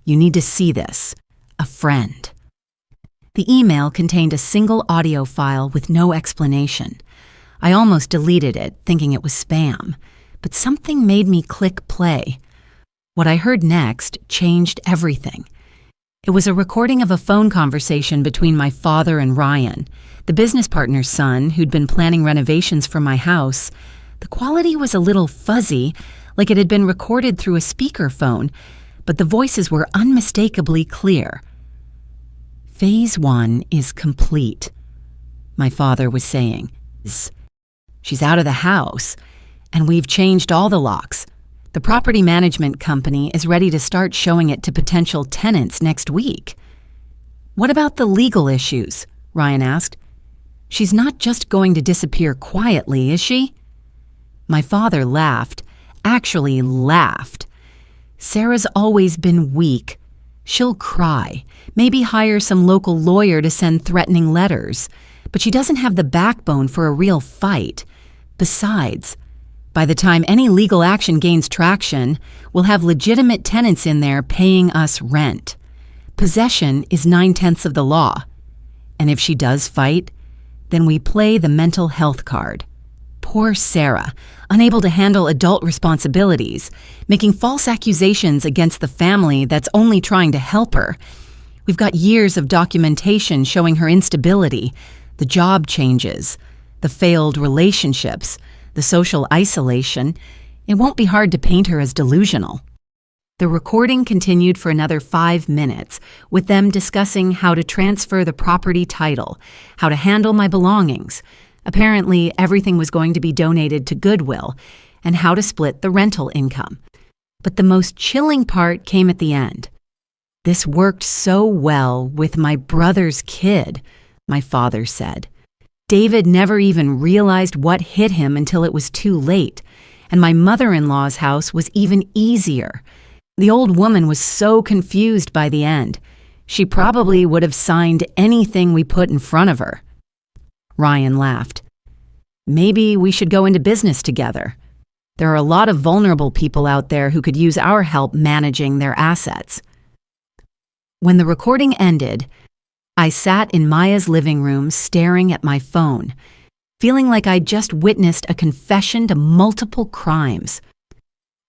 You need to see this. A friend." The email contained a single audio file with no explanation. I almost deleted it, thinking it was spam, but something made me click play. What I heard next changed everything. It was a recording of a phone conversation between my father and Ryan, the business partner's son who'd been planning renovations for my house. The quality was a little fuzzy, like it had been recorded through a speakerphone, but the voices were unmistakably clear. "Phase 1 is complete," my father was saying. "She's out of the house, and we've changed all the locks. The property management company is ready to start showing it to potential tenants next week." "What about the legal issues?" Ryan asked. "She's not just going to disappear quietly, is she?" My father laughed, actually laughed. "Sarah's always been weak. She'll cry, maybe hire some local lawyer to send threatening letters. but she doesn't have the backbone for a real fight. Besides, by the time any legal action gains traction, we'll have legitimate tenants in there paying us rent. Possession is 9/10 of the law. And if she does fight, then we play the mental health card. Poor Sarah, unable to handle adult responsibilities, making false accusations against the family that's only trying to help her. We've got years of documentation showing her instability, the job changes, the failed relationships, the social isolation. It won't be hard to paint her as delusional. The recording continued for another 5 minutes, with them discussing how to transfer the property title, how to handle my belongings. Apparently, everything was going to be donated to Goodwill, and how to split the rental income. But the most chilling part came at the end. "This worked so well with my brother's kid," my father said. "David never even realized what hit him until it was too late, and my mother-in-law's house was even easier. The old woman was so confused by the end. She probably would have signed anything we put in front of her." Ryan laughed. "Maybe we should go into business together. There are a lot of vulnerable people out there who could use our help managing their assets." When the recording ended, I sat in Maya's living room staring at my phone, feeling like I'd just witnessed a confession to multiple crimes.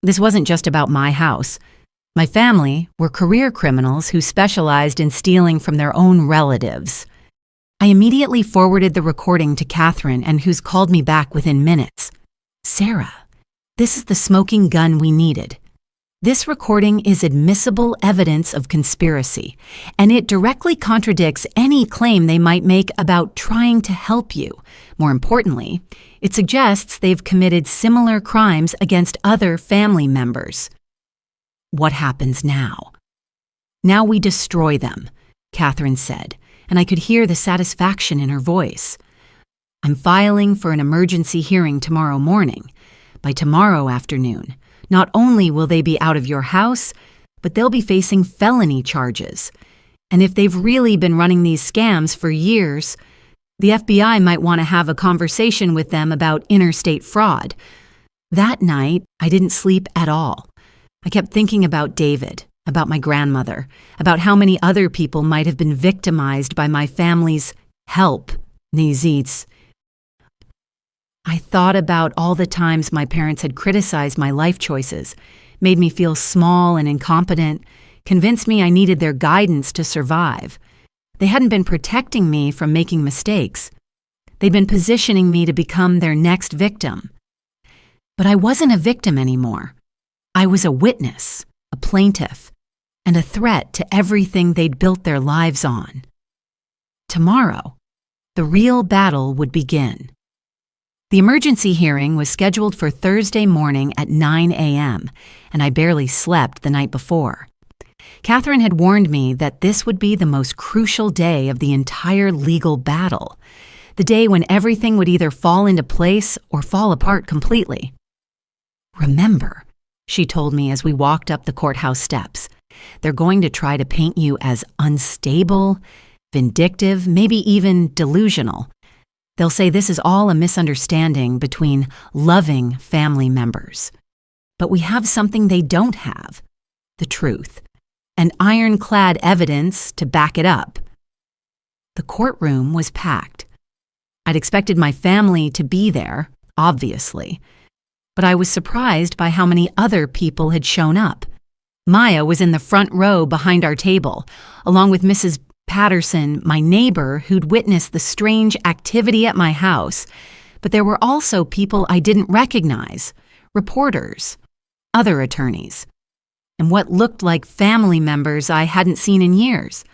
This wasn't just about my house. My family were career criminals who specialized in stealing from their own relatives. I immediately forwarded the recording to Catherine, and who's called me back within minutes. "Sarah, this is the smoking gun we needed. This recording is admissible evidence of conspiracy, and it directly contradicts any claim they might make about trying to help you. More importantly, it suggests they've committed similar crimes against other family members." "What happens now?" "Now we destroy them," Catherine said, and I could hear the satisfaction in her voice. "I'm filing for an emergency hearing tomorrow morning. By tomorrow afternoon, not only will they be out of your house, but they'll be facing felony charges. And if they've really been running these scams for years, the FBI might want to have a conversation with them about interstate fraud." That night, I didn't sleep at all. I kept thinking about David, about my grandmother, about how many other people might have been victimized by my family's help needs. I thought about all the times my parents had criticized my life choices, made me feel small and incompetent, convinced me I needed their guidance to survive. They hadn't been protecting me from making mistakes. They'd been positioning me to become their next victim. But I wasn't a victim anymore. I was a witness, a plaintiff, and a threat to everything they'd built their lives on. Tomorrow, the real battle would begin. The emergency hearing was scheduled for Thursday morning at 9 a.m., and I barely slept the night before. Catherine had warned me that this would be the most crucial day of the entire legal battle, the day when everything would either fall into place or fall apart completely. "Remember," she told me as we walked up the courthouse steps, "they're going to try to paint you as unstable, vindictive, maybe even delusional. They'll say this is all a misunderstanding between loving family members. But we have something they don't have, the truth, and ironclad evidence to back it up." The courtroom was packed. I'd expected my family to be there, obviously, but I was surprised by how many other people had shown up. Maya was in the front row behind our table, along with Mrs. Patterson, my neighbor who'd witnessed the strange activity at my house, but there were also people I didn't recognize, reporters, other attorneys, and what looked like family members I hadn't seen in years.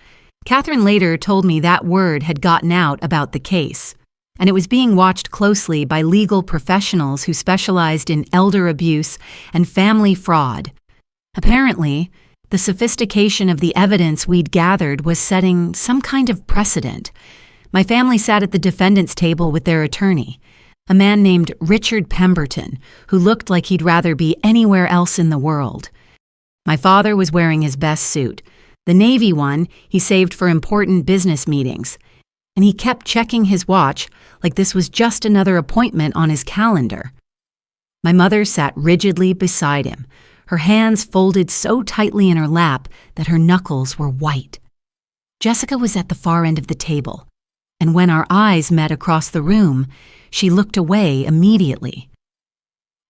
Catherine later told me that word had gotten out about the case, and it was being watched closely by legal professionals who specialized in elder abuse and family fraud. Apparently, the sophistication of the evidence we'd gathered was setting some kind of precedent. My family sat at the defendant's table with their attorney, a man named Richard Pemberton, who looked like he'd rather be anywhere else in the world. My father was wearing his best suit, the navy one he saved for important business meetings, and he kept checking his watch like this was just another appointment on his calendar. My mother sat rigidly beside him, her hands folded so tightly in her lap that her knuckles were white. Jessica was at the far end of the table, and when our eyes met across the room, she looked away immediately.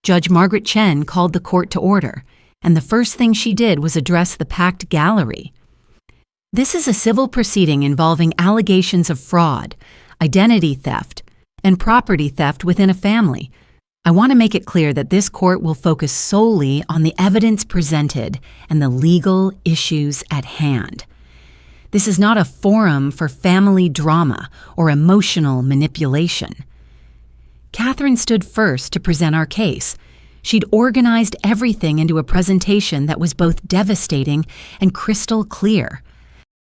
Judge Margaret Chen called the court to order, and the first thing she did was address the packed gallery. This is a civil proceeding involving allegations of fraud, identity theft, and property theft within a family. I want to make it clear that this court will focus solely on the evidence presented and the legal issues at hand. This is not a forum for family drama or emotional manipulation. Catherine stood first to present our case. She'd organized everything into a presentation that was both devastating and crystal clear.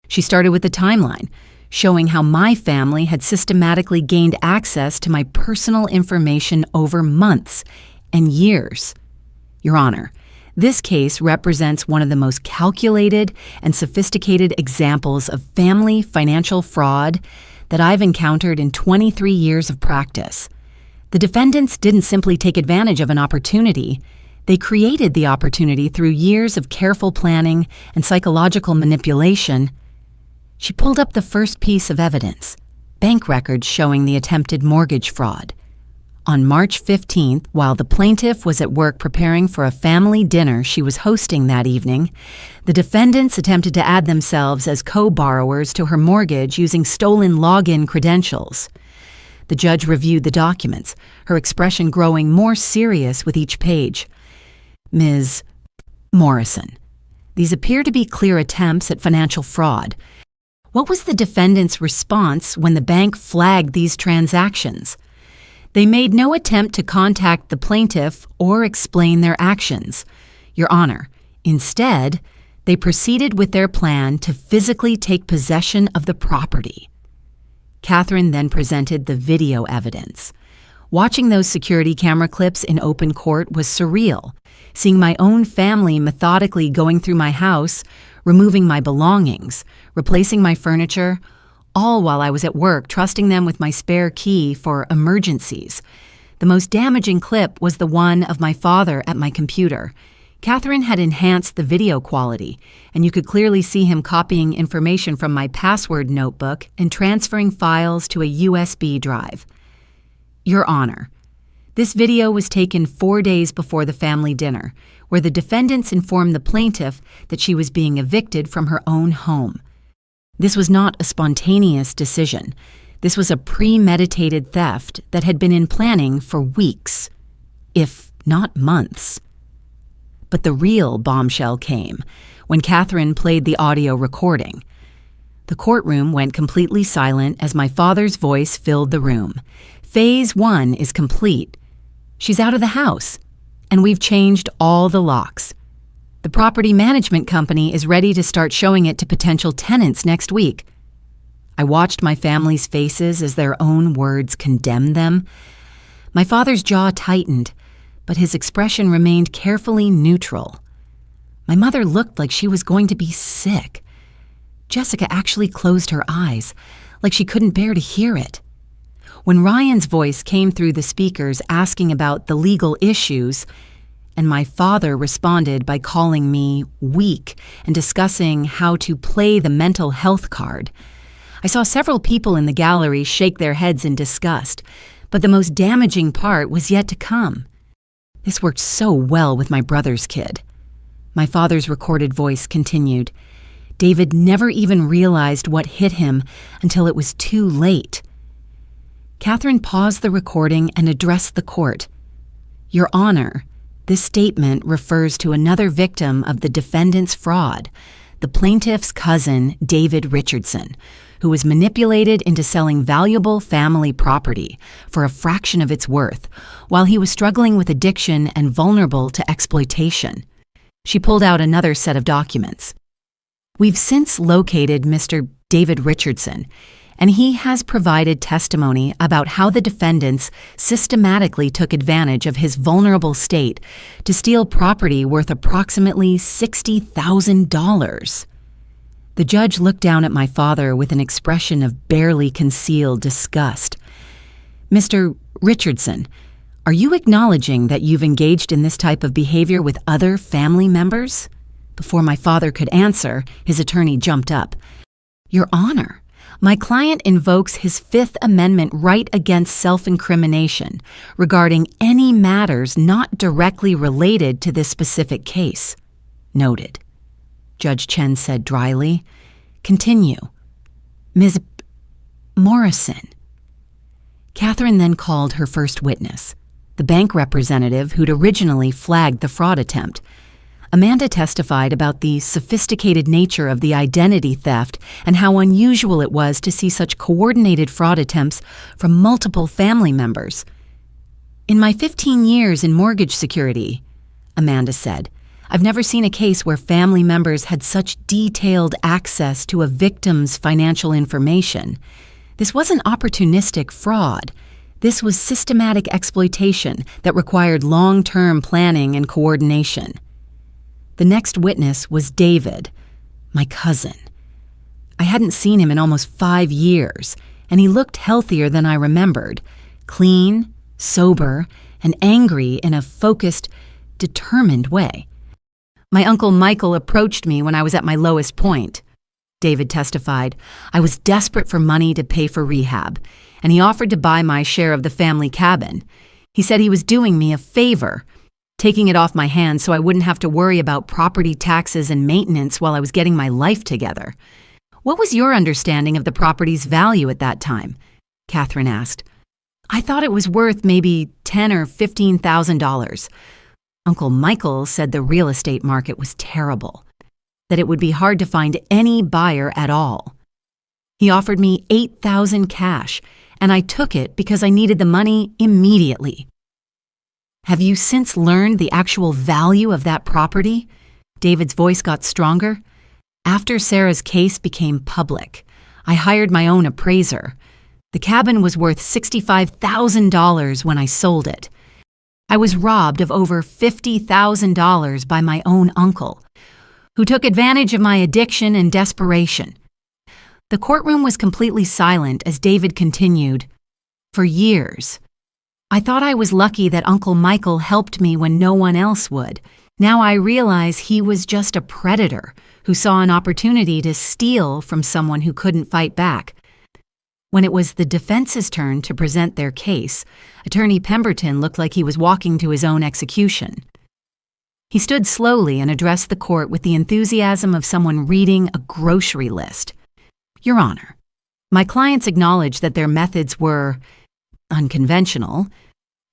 She started with the timeline, showing how my family had systematically gained access to my personal information over months and years. Your Honor, this case represents one of the most calculated and sophisticated examples of family financial fraud that I've encountered in 23 years of practice. The defendants didn't simply take advantage of an opportunity. They created the opportunity through years of careful planning and psychological manipulation. She pulled up the first piece of evidence, bank records showing the attempted mortgage fraud. On March 15th, while the plaintiff was at work preparing for a family dinner she was hosting that evening, the defendants attempted to add themselves as co-borrowers to her mortgage using stolen login credentials. The judge reviewed the documents, her expression growing more serious with each page. Ms. Morrison, these appear to be clear attempts at financial fraud. What was the defendant's response when the bank flagged these transactions? They made no attempt to contact the plaintiff or explain their actions. Your Honor, instead, they proceeded with their plan to physically take possession of the property. Catherine then presented the video evidence. Watching those security camera clips in open court was surreal. Seeing my own family methodically going through my house, removing my belongings, replacing my furniture, all while I was at work trusting them with my spare key for emergencies. The most damaging clip was the one of my father at my computer. Catherine had enhanced the video quality, and you could clearly see him copying information from my password notebook and transferring files to a USB drive. Your Honor, this video was taken 4 days before the family dinner, where the defendants informed the plaintiff that she was being evicted from her own home. This was not a spontaneous decision. This was a premeditated theft that had been in planning for weeks, if not months. But the real bombshell came when Catherine played the audio recording. The courtroom went completely silent as my father's voice filled the room. Phase 1 is complete. She's out of the house, and we've changed all the locks. The property management company is ready to start showing it to potential tenants next week. I watched my family's faces as their own words condemned them. My father's jaw tightened, but his expression remained carefully neutral. My mother looked like she was going to be sick. Jessica actually closed her eyes, like she couldn't bear to hear it. When Ryan's voice came through the speakers asking about the legal issues, and my father responded by calling me weak and discussing how to play the mental health card, I saw several people in the gallery shake their heads in disgust, but the most damaging part was yet to come. This worked so well with my brother's kid. My father's recorded voice continued. David never even realized what hit him until it was too late. Catherine paused the recording and addressed the court. Your Honor, this statement refers to another victim of the defendant's fraud, the plaintiff's cousin, David Richardson, who was manipulated into selling valuable family property for a fraction of its worth, while he was struggling with addiction and vulnerable to exploitation. She pulled out another set of documents. We've since located Mr. David Richardson, and he has provided testimony about how the defendants systematically took advantage of his vulnerable state to steal property worth approximately $60,000. The judge looked down at my father with an expression of barely concealed disgust. Mr. Richardson, are you acknowledging that you've engaged in this type of behavior with other family members? Before my father could answer, his attorney jumped up. Your Honor, my client invokes his Fifth Amendment right against self-incrimination regarding any matters not directly related to this specific case. Noted. Judge Chen said dryly. Continue. Ms. Morrison. Catherine then called her first witness, the bank representative who'd originally flagged the fraud attempt. Amanda testified about the sophisticated nature of the identity theft and how unusual it was to see such coordinated fraud attempts from multiple family members. In my 15 years in mortgage security, Amanda said, I've never seen a case where family members had such detailed access to a victim's financial information. This wasn't opportunistic fraud. This was systematic exploitation that required long-term planning and coordination. The next witness was David, my cousin. I hadn't seen him in almost 5 years, and he looked healthier than I remembered, clean, sober, and angry in a focused, determined way. My Uncle Michael approached me when I was at my lowest point. David testified, I was desperate for money to pay for rehab, and he offered to buy my share of the family cabin. He said he was doing me a favor, taking it off my hands so I wouldn't have to worry about property taxes and maintenance while I was getting my life together. What was your understanding of the property's value at that time? Catherine asked. I thought it was worth maybe $10,000 or $15,000. Uncle Michael said the real estate market was terrible, that it would be hard to find any buyer at all. He offered me $8,000 cash, and I took it because I needed the money immediately. Have you since learned the actual value of that property? David's voice got stronger. After Sarah's case became public, I hired my own appraiser. The cabin was worth $65,000 when I sold it. I was robbed of over $50,000 by my own uncle, who took advantage of my addiction and desperation. The courtroom was completely silent as David continued. For years, I thought I was lucky that Uncle Michael helped me when no one else would. Now I realize he was just a predator who saw an opportunity to steal from someone who couldn't fight back. When it was the defense's turn to present their case, Attorney Pemberton looked like he was walking to his own execution. He stood slowly and addressed the court with the enthusiasm of someone reading a grocery list. Your Honor, my clients acknowledge that their methods were unconventional.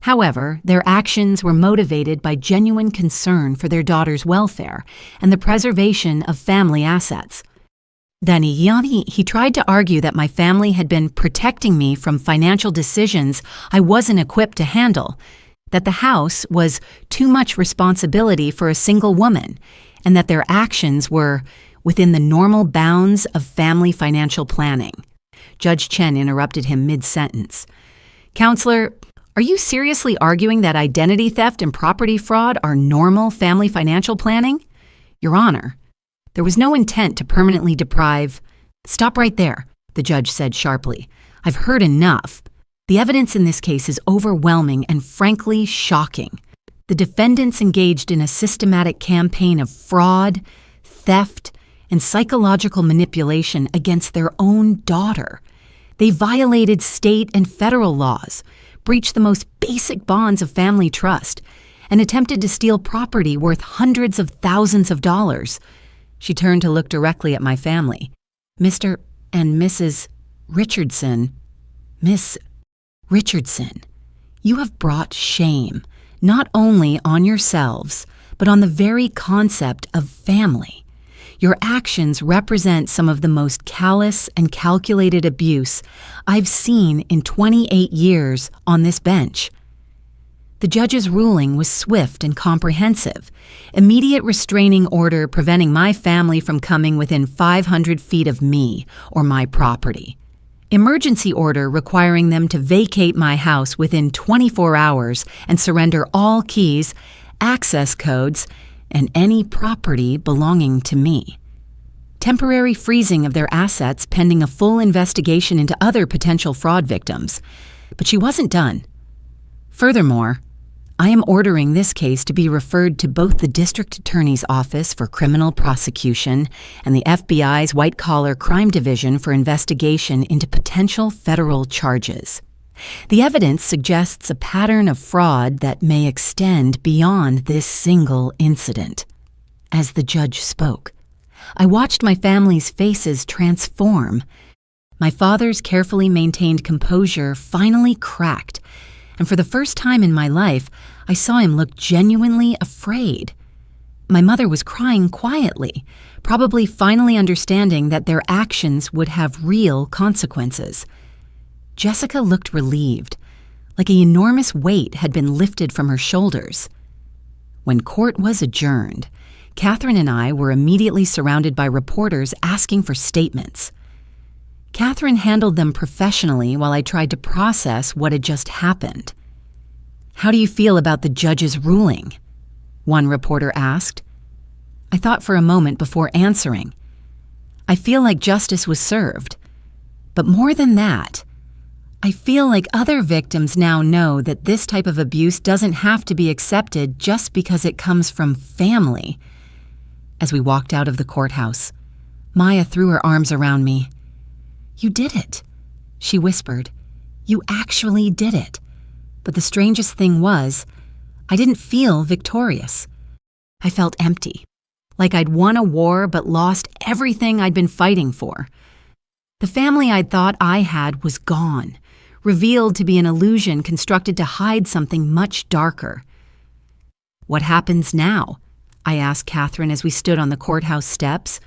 However, their actions were motivated by genuine concern for their daughter's welfare and the preservation of family assets. Then he tried to argue that my family had been protecting me from financial decisions I wasn't equipped to handle, that the house was too much responsibility for a single woman, and that their actions were within the normal bounds of family financial planning. Judge Chen interrupted him mid-sentence. Counselor, are you seriously arguing that identity theft and property fraud are normal family financial planning? Your Honor, there was no intent to permanently deprive. Stop right there, the judge said sharply. I've heard enough. The evidence in this case is overwhelming and frankly shocking. The defendants engaged in a systematic campaign of fraud, theft, and psychological manipulation against their own daughter. They violated state and federal laws, breached the most basic bonds of family trust, and attempted to steal property worth hundreds of thousands of dollars. She turned to look directly at my family. Mr. and Mrs. Richardson, Miss Richardson, you have brought shame not only on yourselves, but on the very concept of family. Your actions represent some of the most callous and calculated abuse I've seen in 28 years on this bench. The judge's ruling was swift and comprehensive. Immediate restraining order preventing my family from coming within 500 feet of me or my property. Emergency order requiring them to vacate my house within 24 hours and surrender all keys, access codes, and any property belonging to me. temporary freezing of their assets pending a full investigation into other potential fraud victims. But she wasn't done. Furthermore, I am ordering this case to be referred to both the District Attorney's Office for Criminal Prosecution and the FBI's White Collar Crime Division for investigation into potential federal charges. The evidence suggests a pattern of fraud that may extend beyond this single incident. As the judge spoke, I watched my family's faces transform. My father's carefully maintained composure finally cracked, and for the first time in my life, I saw him look genuinely afraid. My mother was crying quietly, probably finally understanding that their actions would have real consequences. Jessica looked relieved, like an enormous weight had been lifted from her shoulders. When court was adjourned, Catherine and I were immediately surrounded by reporters asking for statements. Catherine handled them professionally while I tried to process what had just happened. "How do you feel about the judge's ruling?" one reporter asked. I thought for a moment before answering. I feel like justice was served. But more than that, I feel like other victims now know that this type of abuse doesn't have to be accepted just because it comes from family. As we walked out of the courthouse, Maya threw her arms around me. "You did it," she whispered. "You actually did it." But the strangest thing was, I didn't feel victorious. I felt empty, like I'd won a war but lost everything I'd been fighting for. The family I'd thought I had was gone, revealed to be an illusion constructed to hide something much darker. "What happens now?" I asked Catherine as we stood on the courthouse steps.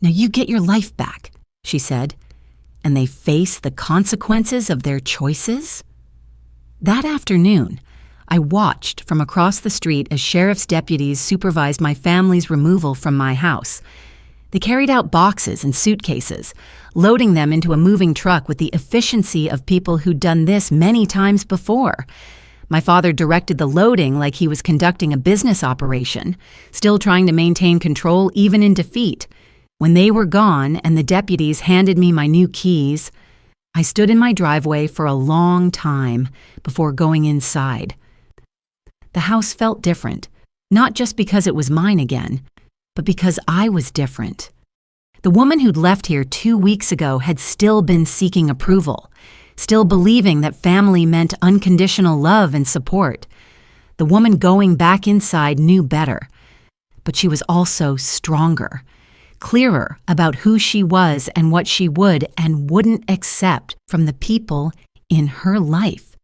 "Now you get your life back," she said, "and they face the consequences of their choices?" That afternoon, I watched from across the street as sheriff's deputies supervised my family's removal from my house. They carried out boxes and suitcases, loading them into a moving truck with the efficiency of people who'd done this many times before. My father directed the loading like he was conducting a business operation, still trying to maintain control even in defeat. When they were gone and the deputies handed me my new keys, I stood in my driveway for a long time before going inside. The house felt different, not just because it was mine again, but because I was different. The woman who'd left here 2 weeks ago had still been seeking approval, still believing that family meant unconditional love and support. The woman going back inside knew better, but she was also stronger, clearer about who she was and what she would and wouldn't accept from the people in her life.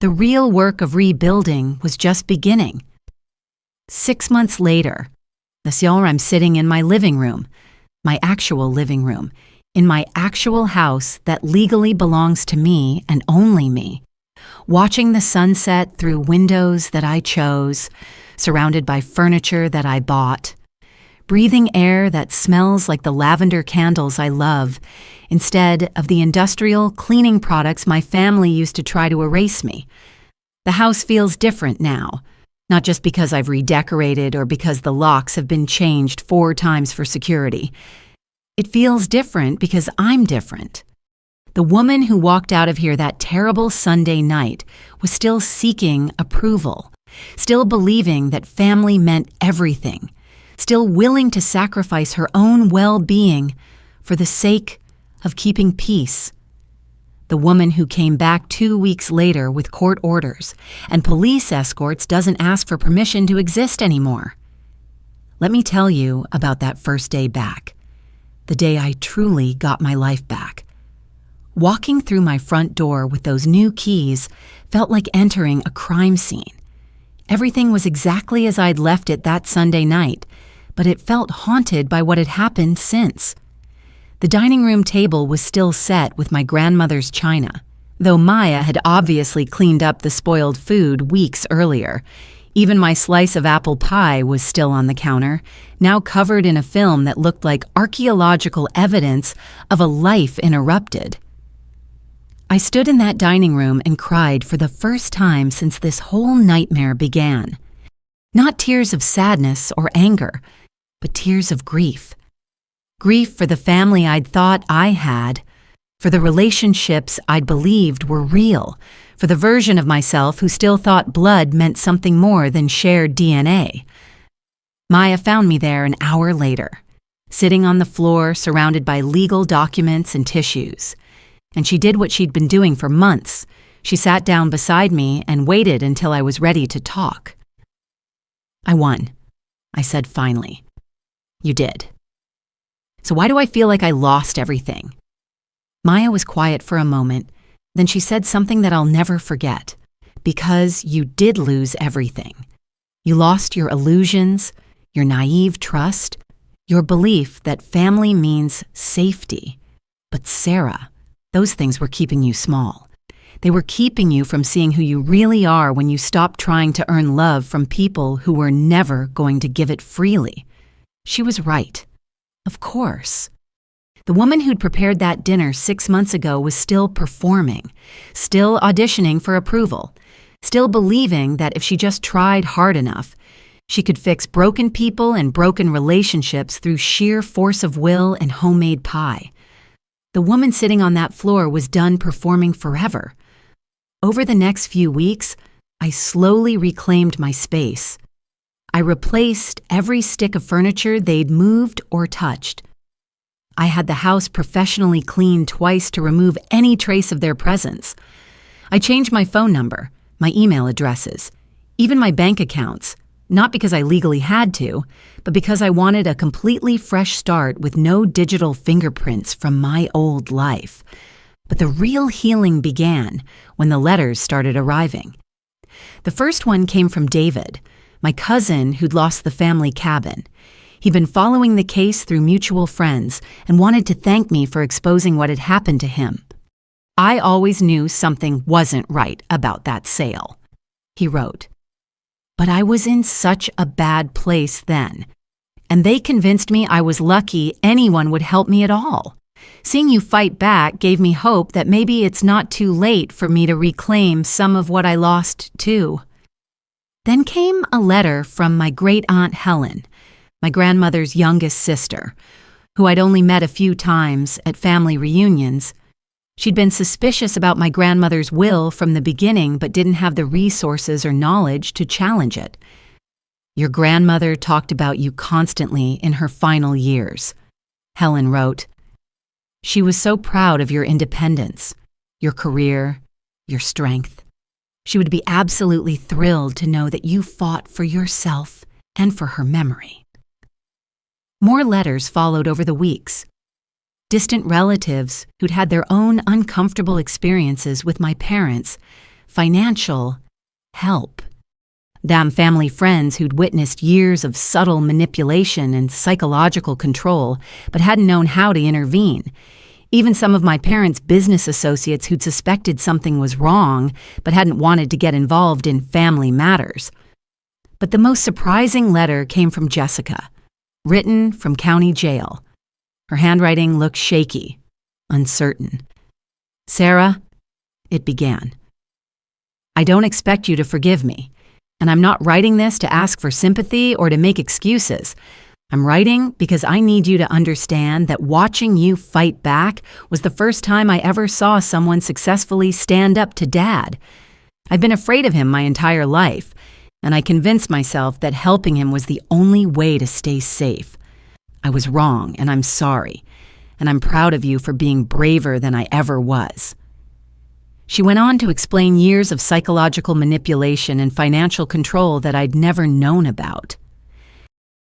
The real work of rebuilding was just beginning. 6 months later, this year I'm sitting in my living room, my actual living room, in my actual house that legally belongs to me and only me, watching the sunset through windows that I chose, surrounded by furniture that I bought, breathing air that smells like the lavender candles I love, instead of the industrial cleaning products my family used to try to erase me. The house feels different now, not just because I've redecorated or because the locks have been changed 4 times for security. It feels different because I'm different. The woman who walked out of here that terrible Sunday night was still seeking approval, still believing that family meant everything, still willing to sacrifice her own well-being for the sake of keeping peace. The woman who came back 2 weeks later with court orders and police escorts doesn't ask for permission to exist anymore. Let me tell you about that first day back, the day I truly got my life back. Walking through my front door with those new keys felt like entering a crime scene. Everything was exactly as I'd left it that Sunday night, but it felt haunted by what had happened since. The dining room table was still set with my grandmother's china, though Maya had obviously cleaned up the spoiled food weeks earlier. Even my slice of apple pie was still on the counter, now covered in a film that looked like archaeological evidence of a life interrupted. I stood in that dining room and cried for the first time since this whole nightmare began. Not tears of sadness or anger, but tears of grief. Grief for the family I'd thought I had, for the relationships I'd believed were real, for the version of myself who still thought blood meant something more than shared DNA. Maya found me there an hour later, sitting on the floor surrounded by legal documents and tissues. And she did what she'd been doing for months. She sat down beside me and waited until I was ready to talk. "I won," I said finally. "You did. So why do I feel like I lost everything?" Maya was quiet for a moment, then she said something that I'll never forget. "Because you did lose everything. You lost your illusions, your naive trust, your belief that family means safety. But Sarah, those things were keeping you small. They were keeping you from seeing who you really are when you stopped trying to earn love from people who were never going to give it freely." She was right. Of course. The woman who'd prepared that dinner 6 months ago was still performing, still auditioning for approval, still believing that if she just tried hard enough, she could fix broken people and broken relationships through sheer force of will and homemade pie. The woman sitting on that floor was done performing forever. Over the next few weeks, I slowly reclaimed my space. I replaced every stick of furniture they'd moved or touched. I had the house professionally cleaned twice to remove any trace of their presence. I changed my phone number, my email addresses, even my bank accounts, not because I legally had to, but because I wanted a completely fresh start with no digital fingerprints from my old life. But the real healing began when the letters started arriving. The first one came from David, my cousin who'd lost the family cabin. He'd been following the case through mutual friends and wanted to thank me for exposing what had happened to him. "I always knew something wasn't right about that sale," he wrote. "But I was in such a bad place then, and they convinced me I was lucky anyone would help me at all. Seeing you fight back gave me hope that maybe it's not too late for me to reclaim some of what I lost too." Then came a letter from my great-aunt Helen, my grandmother's youngest sister, who I'd only met a few times at family reunions. She'd been suspicious about my grandmother's will from the beginning but didn't have the resources or knowledge to challenge it. "Your grandmother talked about you constantly in her final years," Helen wrote. "She was so proud of your independence, your career, your strength. She would be absolutely thrilled to know that you fought for yourself and for her memory." More letters followed over the weeks. Distant relatives who'd had their own uncomfortable experiences with my parents, financial help. Damn family friends who'd witnessed years of subtle manipulation and psychological control but hadn't known how to intervene. Even some of my parents' business associates who'd suspected something was wrong but hadn't wanted to get involved in family matters. But the most surprising letter came from Jessica, written from county jail. Her handwriting looked shaky, uncertain. "Sarah," it began, "I don't expect you to forgive me, and I'm not writing this to ask for sympathy or to make excuses. I'm writing because I need you to understand that watching you fight back was the first time I ever saw someone successfully stand up to Dad. I've been afraid of him my entire life, and I convinced myself that helping him was the only way to stay safe. I was wrong, and I'm sorry, and I'm proud of you for being braver than I ever was." She went on to explain years of psychological manipulation and financial control that I'd never known about.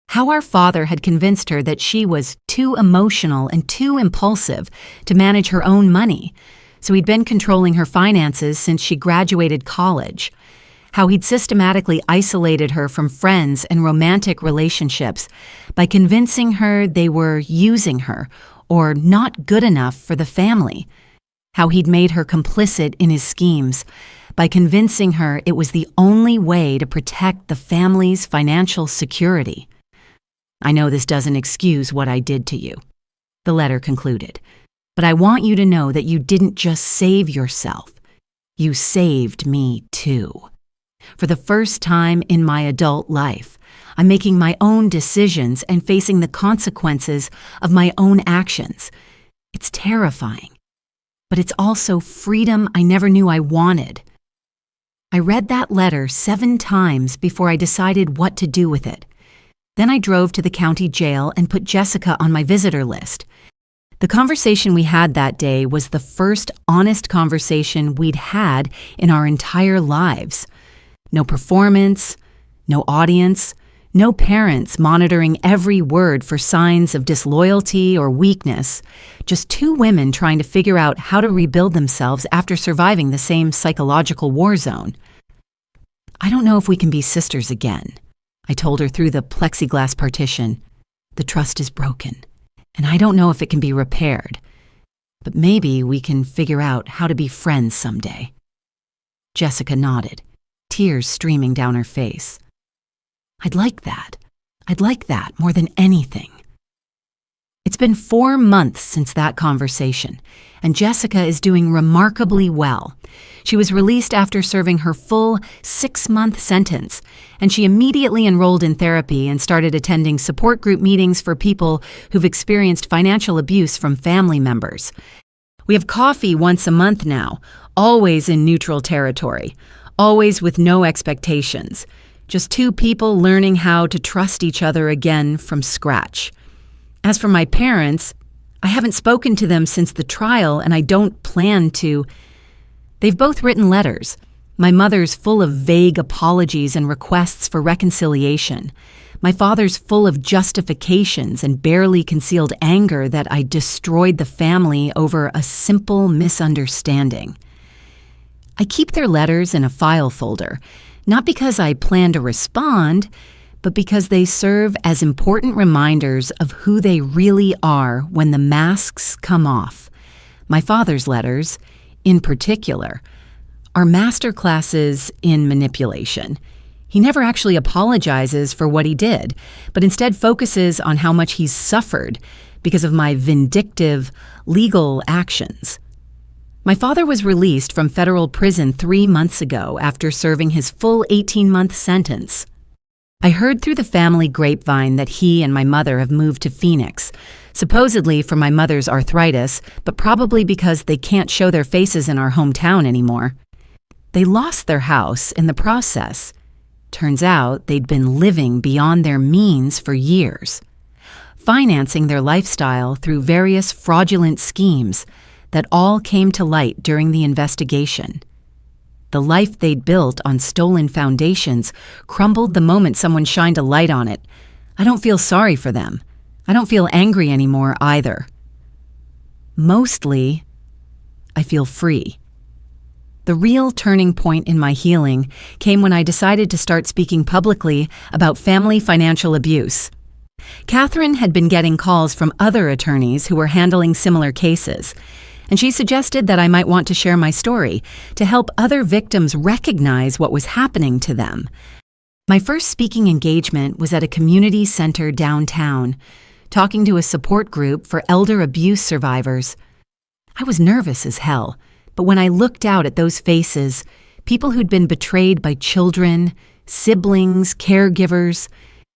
How our father had convinced her that she was too emotional and too impulsive to manage her own money, so he'd been controlling her finances since she graduated college. How he'd systematically isolated her from friends and romantic relationships by convincing her they were using her or not good enough for the family. How he'd made her complicit in his schemes by convincing her it was the only way to protect the family's financial security. "I know this doesn't excuse what I did to you," the letter concluded, "but I want you to know that you didn't just save yourself. You saved me too. For the first time in my adult life, I'm making my own decisions and facing the consequences of my own actions. It's terrifying, but it's also freedom I never knew I wanted. I read that letter 7 times before I decided what to do with it. Then I drove to the county jail and put Jessica on my visitor list. The conversation we had that day was the first honest conversation we'd had in our entire lives. No performance, no audience, no parents monitoring every word for signs of disloyalty or weakness, just 2 women trying to figure out how to rebuild themselves after surviving the same psychological war zone. I don't know if we can be sisters again, I told her through the plexiglass partition. The trust is broken, and I don't know if it can be repaired, but maybe we can figure out how to be friends someday. Jessica nodded, tears streaming down her face. I'd like that. I'd like that more than anything. It's been 4 months since that conversation, and Jessica is doing remarkably well. She was released after serving her full 6-month sentence, and she immediately enrolled in therapy and started attending support group meetings for people who've experienced financial abuse from family members. We have coffee once a month now, always in neutral territory, always with no expectations. Just 2 people learning how to trust each other again from scratch. As for my parents, I haven't spoken to them since the trial, and I don't plan to. They've both written letters. My mother's full of vague apologies and requests for reconciliation. My father's full of justifications and barely concealed anger that I destroyed the family over a simple misunderstanding. I keep their letters in a file folder, not because I plan to respond, but because they serve as important reminders of who they really are when the masks come off. My father's letters, in particular, are masterclasses in manipulation. He never actually apologizes for what he did, but instead focuses on how much he's suffered because of my vindictive, legal actions. My father was released from federal prison 3 months ago after serving his full 18-month sentence. I heard through the family grapevine that he and my mother have moved to Phoenix, supposedly for my mother's arthritis, but probably because they can't show their faces in our hometown anymore. They lost their house in the process. Turns out they'd been living beyond their means for years, financing their lifestyle through various fraudulent schemes that all came to light during the investigation. The life they'd built on stolen foundations crumbled the moment someone shined a light on it. I don't feel sorry for them. I don't feel angry anymore either. Mostly, I feel free. The real turning point in my healing came when I decided to start speaking publicly about family financial abuse. Catherine had been getting calls from other attorneys who were handling similar cases, and she suggested that I might want to share my story to help other victims recognize what was happening to them. My first speaking engagement was at a community center downtown, talking to a support group for elder abuse survivors. I was nervous as hell, but when I looked out at those faces, people who'd been betrayed by children, siblings, caregivers,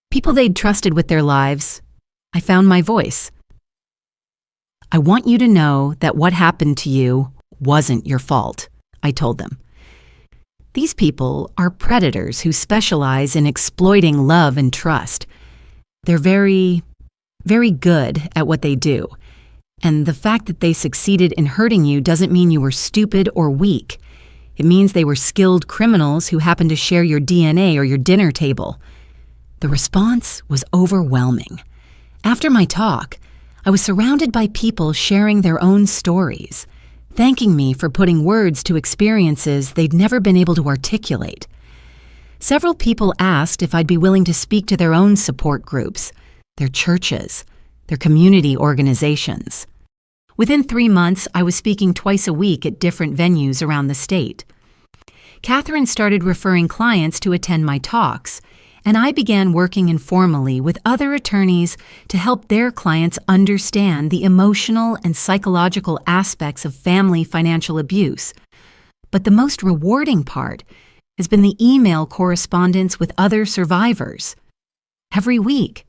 people they'd trusted with their lives, I found my voice. I want you to know that what happened to you wasn't your fault, I told them. These people are predators who specialize in exploiting love and trust. They're very, very good at what they do. And the fact that they succeeded in hurting you doesn't mean you were stupid or weak. It means they were skilled criminals who happened to share your DNA or your dinner table. The response was overwhelming. After my talk, I was surrounded by people sharing their own stories, thanking me for putting words to experiences they'd never been able to articulate. Several people asked if I'd be willing to speak to their own support groups, their churches, their community organizations. Within 3 months, I was speaking twice a week at different venues around the state. Catherine started referring clients to attend my talks, and I began working informally with other attorneys to help their clients understand the emotional and psychological aspects of family financial abuse. But the most rewarding part has been the email correspondence with other survivors. Every week,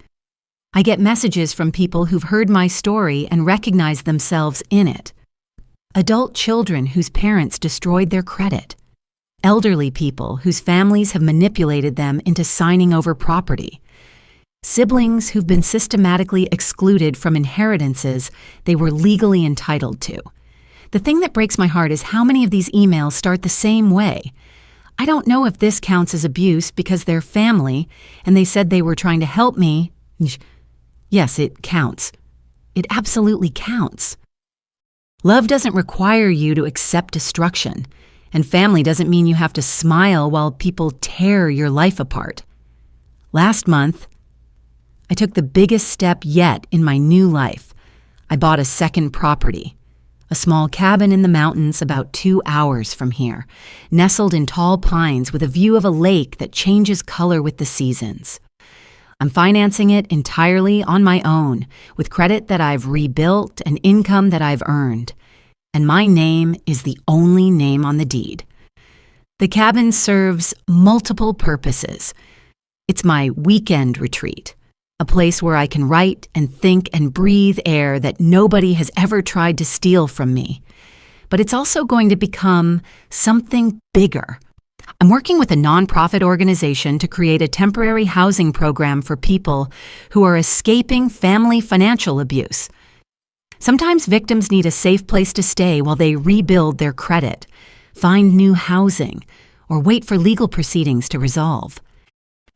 I get messages from people who've heard my story and recognize themselves in it. Adult children whose parents destroyed their credit. Elderly people whose families have manipulated them into signing over property. Siblings who've been systematically excluded from inheritances they were legally entitled to. The thing that breaks my heart is how many of these emails start the same way. I don't know if this counts as abuse because they're family and they said they were trying to help me. Yes, it counts. It absolutely counts. Love doesn't require you to accept destruction, and family doesn't mean you have to smile while people tear your life apart. Last month, I took the biggest step yet in my new life. I bought a second property, a small cabin in the mountains about 2 hours from here, nestled in tall pines with a view of a lake that changes color with the seasons. I'm financing it entirely on my own, with credit that I've rebuilt and income that I've earned. And my name is the only name on the deed. The cabin serves multiple purposes. It's my weekend retreat, a place where I can write and think and breathe air that nobody has ever tried to steal from me. But it's also going to become something bigger. I'm working with a nonprofit organization to create a temporary housing program for people who are escaping family financial abuse. Sometimes victims need a safe place to stay while they rebuild their credit, find new housing, or wait for legal proceedings to resolve.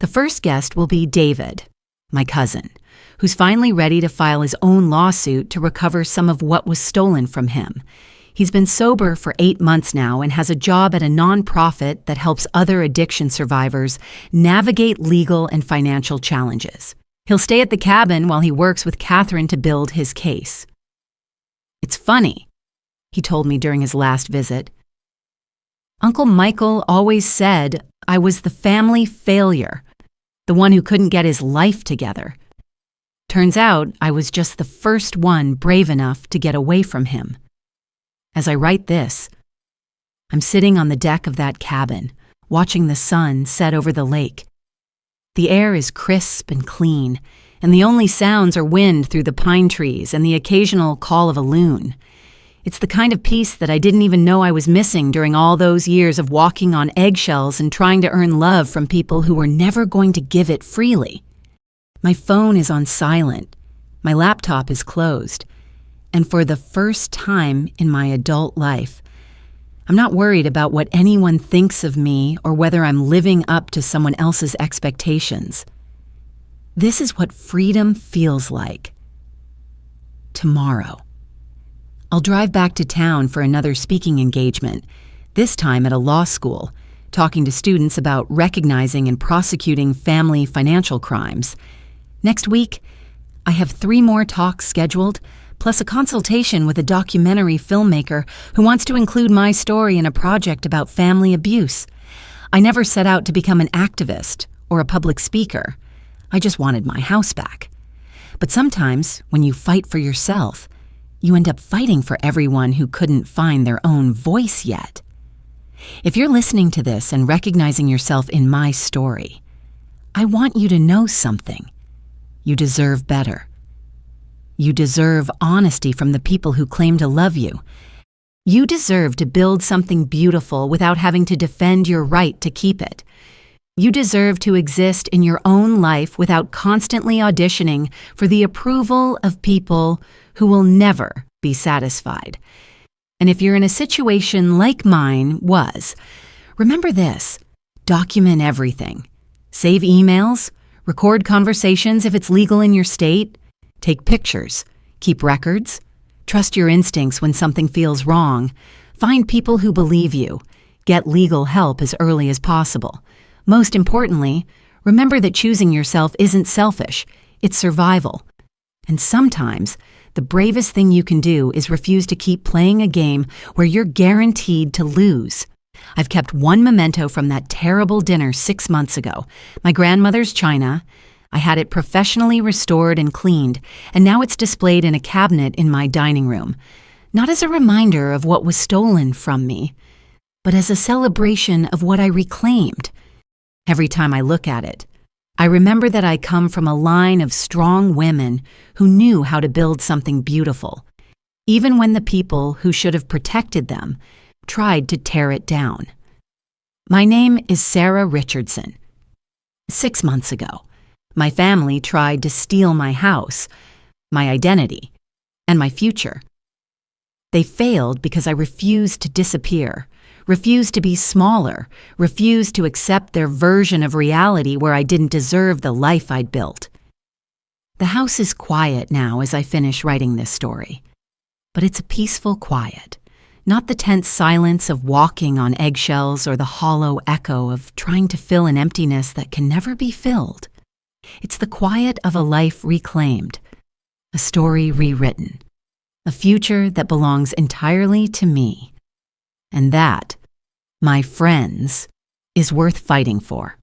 The first guest will be David, my cousin, who's finally ready to file his own lawsuit to recover some of what was stolen from him. He's been sober for 8 months now and has a job at a nonprofit that helps other addiction survivors navigate legal and financial challenges. He'll stay at the cabin while he works with Catherine to build his case. It's funny, he told me during his last visit. Uncle Michael always said I was the family failure, the one who couldn't get his life together. Turns out I was just the first one brave enough to get away from him. As I write this, I'm sitting on the deck of that cabin, watching the sun set over the lake. The air is crisp and clean, and the only sounds are wind through the pine trees and the occasional call of a loon. It's the kind of peace that I didn't even know I was missing during all those years of walking on eggshells and trying to earn love from people who were never going to give it freely. My phone is on silent. My laptop is closed. And for the first time in my adult life, I'm not worried about what anyone thinks of me or whether I'm living up to someone else's expectations. This is what freedom feels like. Tomorrow, I'll drive back to town for another speaking engagement, this time at a law school, talking to students about recognizing and prosecuting family financial crimes. Next week, I have 3 more talks scheduled, plus a consultation with a documentary filmmaker who wants to include my story in a project about family abuse. I never set out to become an activist or a public speaker. I just wanted my house back. But sometimes, when you fight for yourself, you end up fighting for everyone who couldn't find their own voice yet. If you're listening to this and recognizing yourself in my story, I want you to know something. You deserve better. You deserve honesty from the people who claim to love you. You deserve to build something beautiful without having to defend your right to keep it. You deserve to exist in your own life without constantly auditioning for the approval of people who will never be satisfied. And if you're in a situation like mine was, remember this: document everything. Save emails, record conversations if it's legal in your state, take pictures, keep records, trust your instincts when something feels wrong, find people who believe you, get legal help as early as possible. Most importantly, remember that choosing yourself isn't selfish, it's survival. And sometimes, the bravest thing you can do is refuse to keep playing a game where you're guaranteed to lose. I've kept one memento from that terrible dinner 6 months ago, my grandmother's china. I had it professionally restored and cleaned, and now it's displayed in a cabinet in my dining room, not as a reminder of what was stolen from me, but as a celebration of what I reclaimed. Every time I look at it, I remember that I come from a line of strong women who knew how to build something beautiful, even when the people who should have protected them tried to tear it down. My name is Sarah Richardson. 6 months ago, my family tried to steal my house, my identity, and my future. They failed because I refused to disappear, refused to be smaller, refused to accept their version of reality where I didn't deserve the life I'd built. The house is quiet now as I finish writing this story, but it's a peaceful quiet, not the tense silence of walking on eggshells or the hollow echo of trying to fill an emptiness that can never be filled. It's the quiet of a life reclaimed, a story rewritten, a future that belongs entirely to me. And that, my friends, is worth fighting for.